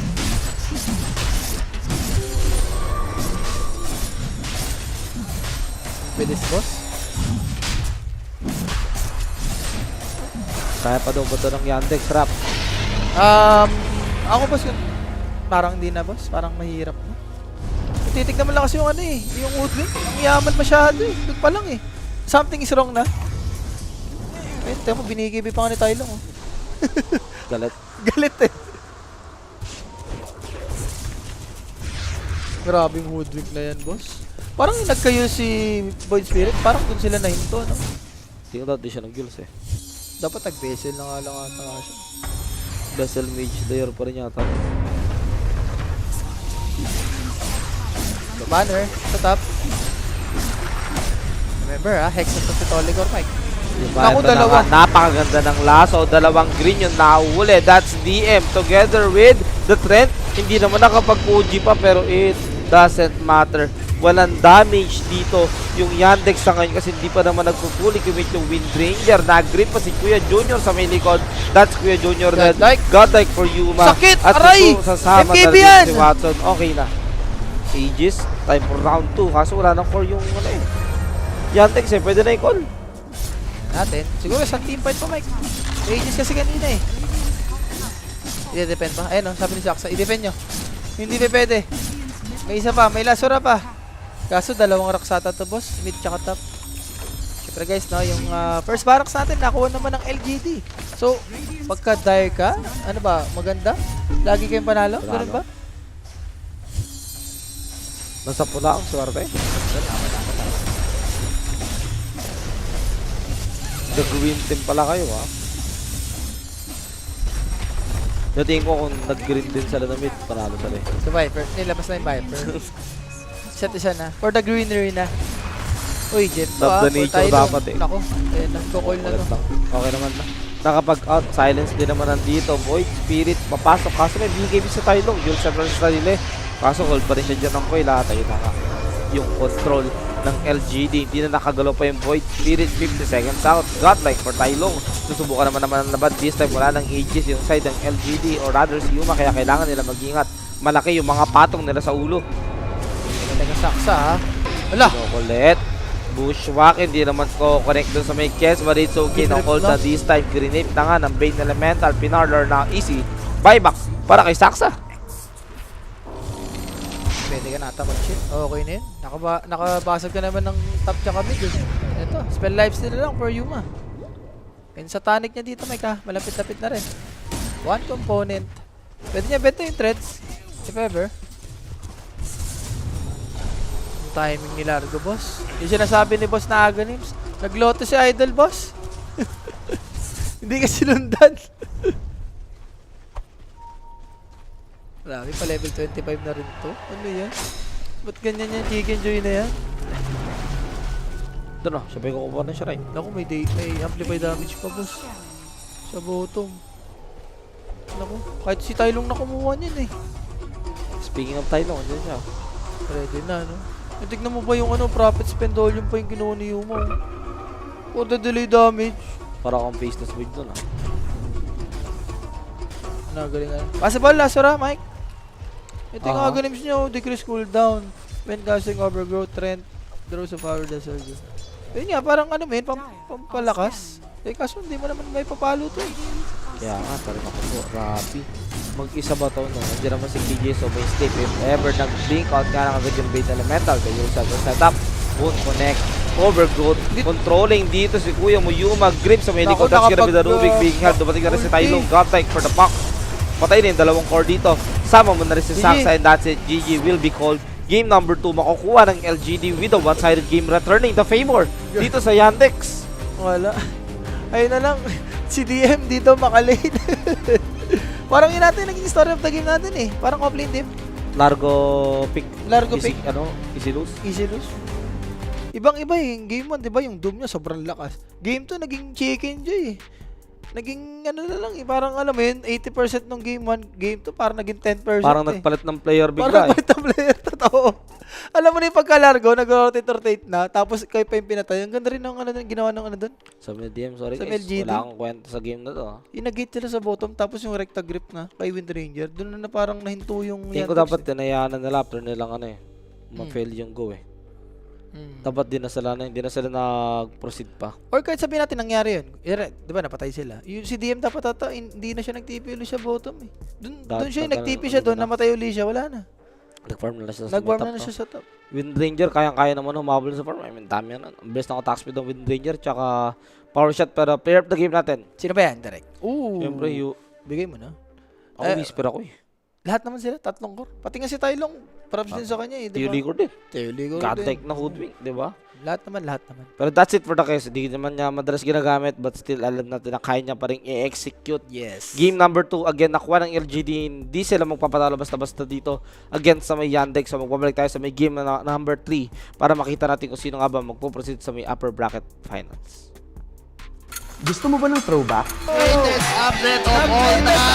Speaker 2: Bilis, boss.
Speaker 1: Kaya pa daw ba ito ng Yandex Rap?
Speaker 2: Ako, boss, parang hindi na, boss. Parang mahirap na. Titignan mo lang kasi yung ano eh. Yung Woodwing. Ang yaman masyado eh. Doon pa lang eh. Something is wrong na. Eh, tayo mo, binigibi pa nga ni Tylong, oh.
Speaker 1: Galit.
Speaker 2: Galit eh. Grabe yung Woodwing na yan, boss. Parang yung nagkayo si Void Spirit, parang dun sila nahinto, no?
Speaker 1: Tingnan daw di siya ng Jules eh.
Speaker 2: Dapat nag-vessel na nga lang ata siya.
Speaker 1: Vessel Mage Slayer pa rin yata.
Speaker 2: So, banner, sa top. Remember Hex of the Toligor, Mike.
Speaker 1: Diba?
Speaker 2: Ako,
Speaker 1: Ito
Speaker 2: dalawa.
Speaker 1: na nga, napakaganda ng laso. Dalawang green yung nahuhuli. That's DM together with the Trent. Hindi naman nakapag-OG pa pero it doesn't matter. Walang damage dito yung Yandex sa ngayon kasi hindi pa naman nagpupuli commit yung Wind Ranger. Nag-grip pa si Kuya Junior sa may likod. That's Kuya Junior red. Godlike for Yuma.
Speaker 2: Sakit!
Speaker 1: At
Speaker 2: Aray!
Speaker 1: sasama
Speaker 2: MKB
Speaker 1: na rin
Speaker 2: yan!
Speaker 1: si Watson. Okay na. Aegis. Time for round 2. Kaso wala nang core yung ano eh. Yandex eh. Pwede na i-call.
Speaker 2: Natin. Siguro sa team fight pa, Mike. Aegis kasi kanina eh. I-defend pa. Ayun o, sabi ni Saksa, i-defend nyo. Hindi pa pwede. May isa pa, may lasura pa. Kaso dalawang raksata to, boss. Mid tsaka top. Siyempre guys, no, yung first barracks natin, nakuha naman ng LGD. So, pagka dire ka, ano ba, maganda? Lagi kayong panalo? Ganun ba?
Speaker 1: Nasa pula ang swerte. The green team pala kayo ha. Natingin ko kung nag-green din sila na mid, panalo sila eh.
Speaker 2: So Viper, nilabas na yung Viper. Set isa na. For the greenery na. Uy, Jet.
Speaker 1: Love the nature dapat eh.
Speaker 2: Nako, eh, nagko-coil na to.
Speaker 1: Okay naman na. Nakapag-out, silence din naman nandito. Void Spirit, papasok. Kaso may BKB sa Tylong. Jules sa sarili. Kaso hold pa rin siya dyan ng coil ha. Tayo na nga. Yung control ng LGD. Hindi na nakagalaw pa yung Void Spirit. 50 seconds out. Godlike for Tylong. Susubukan naman ng labad. This time wala ng Aegis yung side ng LGD or rather si Yuma. Kaya kailangan nila mag-ingat. Malaki yung mga patong nila sa ulo.
Speaker 2: Nagkasaksa ha. Wala.
Speaker 1: Chocolate. Bushwhack. Hindi naman ko connect dun sa may Kes. But it's okay na hold na this time. Grenade na nga ng Bane Elemental. Pinarlor na easy. Buyback para kay Saksa.
Speaker 2: Pwede Hindi ka natapat shit. Okay na yun. Nakabasag ka naman ng top tsaka mid. Ito, spell lifesteal lang for Yuma. And sa tonic niya dito, may malapit-lapit na rin. One component. Pwede niya benta yung threads. If ever. Yung timing ni Largo, boss. Yung sinasabi ni boss na Aganims. Nagloto si Idol, boss. Hindi ka sinundan. Marami pa, level 25 na rin to. Ano yan? Ba't ganyan yan? Chicken Joy na yan?
Speaker 1: Ito na, sabay ko kukuha ng shrine.
Speaker 2: Naku, may amplify damage pa, boss. Sa bottom. Naku, kahit si Tylong na kumuha niyan eh.
Speaker 1: Speaking of Tylong, andyan siya.
Speaker 2: Ready na, no? E, tignan mo ba yung Prophet Spend Volume pa yung kinuha ni Yuma? For the delay damage.
Speaker 1: Para akong faceless wave doon
Speaker 2: Nagalingan. Possible, Lasura, Mike. Ito yung
Speaker 1: Aha.
Speaker 2: Aganims niya, decrease cooldown. When casting overgrowth, trend, draws of power, the surge. Yun nga, parang pampalakas. Eh, kaso hindi mo naman may papalo to eh.
Speaker 1: Kaya nga, parang ako po, Rapi. Mag-isa ba to, no? Nandiyan naman si KJ, so may step. If ever nag-blink out nga ng agad yung bait elemental, kayo sa setup. Boon, connect, overgrowth, controlling dito si Kuya Muyuma, grip sa may
Speaker 2: Naku,
Speaker 1: likod. That's gonna be the
Speaker 2: nakapag-
Speaker 1: Rubik being held. Dumating na rin si Tylong, godlike for the puck. Patay na yung dalawang core dito. Sama mo na rin si
Speaker 2: GG.
Speaker 1: Saksa and that's it. GG will be called. Game number 2, makukuha ng LGD with a one-sided game returning the favor dito sa Yandex.
Speaker 2: Wala. Ayun na lang. Si DM dito makalate. Parang yun natin naging story of the game natin eh. Parang offlane dim.
Speaker 1: Largo pick.
Speaker 2: Largo
Speaker 1: easy,
Speaker 2: pick.
Speaker 1: Easy lose.
Speaker 2: Easy lose. Ibang-iba eh. Yung game 1, di ba? Yung Doom niya sobrang lakas. Game 2, naging chicken joy eh. Naging ano na lang eh. Parang alam mo yun, 80% ng game 1, game 2, parang naging 10%.
Speaker 1: Parang
Speaker 2: eh.
Speaker 1: nagpalit ng player
Speaker 2: Parang
Speaker 1: bigla eh.
Speaker 2: nagpalit ng player. Totoo. Alam mo na yung pagka-largo, nag-rotate na, tapos kayo pa yung pinatay. Ang ganda rin ng ginawa ng doon.
Speaker 1: Sa DM, sorry
Speaker 2: Sa
Speaker 1: guys.
Speaker 2: LGD.
Speaker 1: Wala akong kwento sa game na to.
Speaker 2: Inagate sila sa bottom, tapos yung recta grip na kay Wind Ranger. Doon na parang nahinto yung
Speaker 1: Tingin ko
Speaker 2: Yandex
Speaker 1: dapat
Speaker 2: eh.
Speaker 1: tinayaan na nila after nilang ma-fail yung go eh. Dapat hindi na sila nag-proceed pa.
Speaker 2: Or kahit sabihin natin nangyari yun. Di ba napatay sila? Yung si DM dapat hindi na siya nag-TP ulit sa bottom eh. Doon siya yung nag-TP siya doon, namatay ulit siya, wala na.
Speaker 1: Nag-farm na siya sa
Speaker 2: Nag-farm
Speaker 1: top,
Speaker 2: na
Speaker 1: no?
Speaker 2: siya sa top.
Speaker 1: Wind Ranger, kayang-kaya naman humabol sa farm. I mean, dami yan. Ang best ng attack speed ng Wind Ranger, tsaka power shot. Pero player of the game natin.
Speaker 2: Sino ba yan? Direct.
Speaker 1: Siyempre,
Speaker 2: Bigay mo na.
Speaker 1: ako whisper ako eh.
Speaker 2: Lahat naman sila, 3 core. Pati nga si Tylong, props din sa kanya eh.
Speaker 1: Theo Ligor din.
Speaker 2: Theo Ligor din.
Speaker 1: God-like na hoodwink, di ba?
Speaker 2: Lahat naman.
Speaker 1: Pero that's it for the case. Hindi naman niya madalas ginagamit, but still alam natin na kaya niya pa rin i-execute.
Speaker 2: Yes.
Speaker 1: Game number 2, again, nakuha ng LGD. Hindi sila magpapatalo basta-basta dito against sa may Yandex. So magbabalik tayo sa may game na number 3 para makita natin kung sino nga ba magpo-proceed sa may upper bracket finals.
Speaker 3: Gusto mo ba ng throwback?
Speaker 4: Latest update of all time.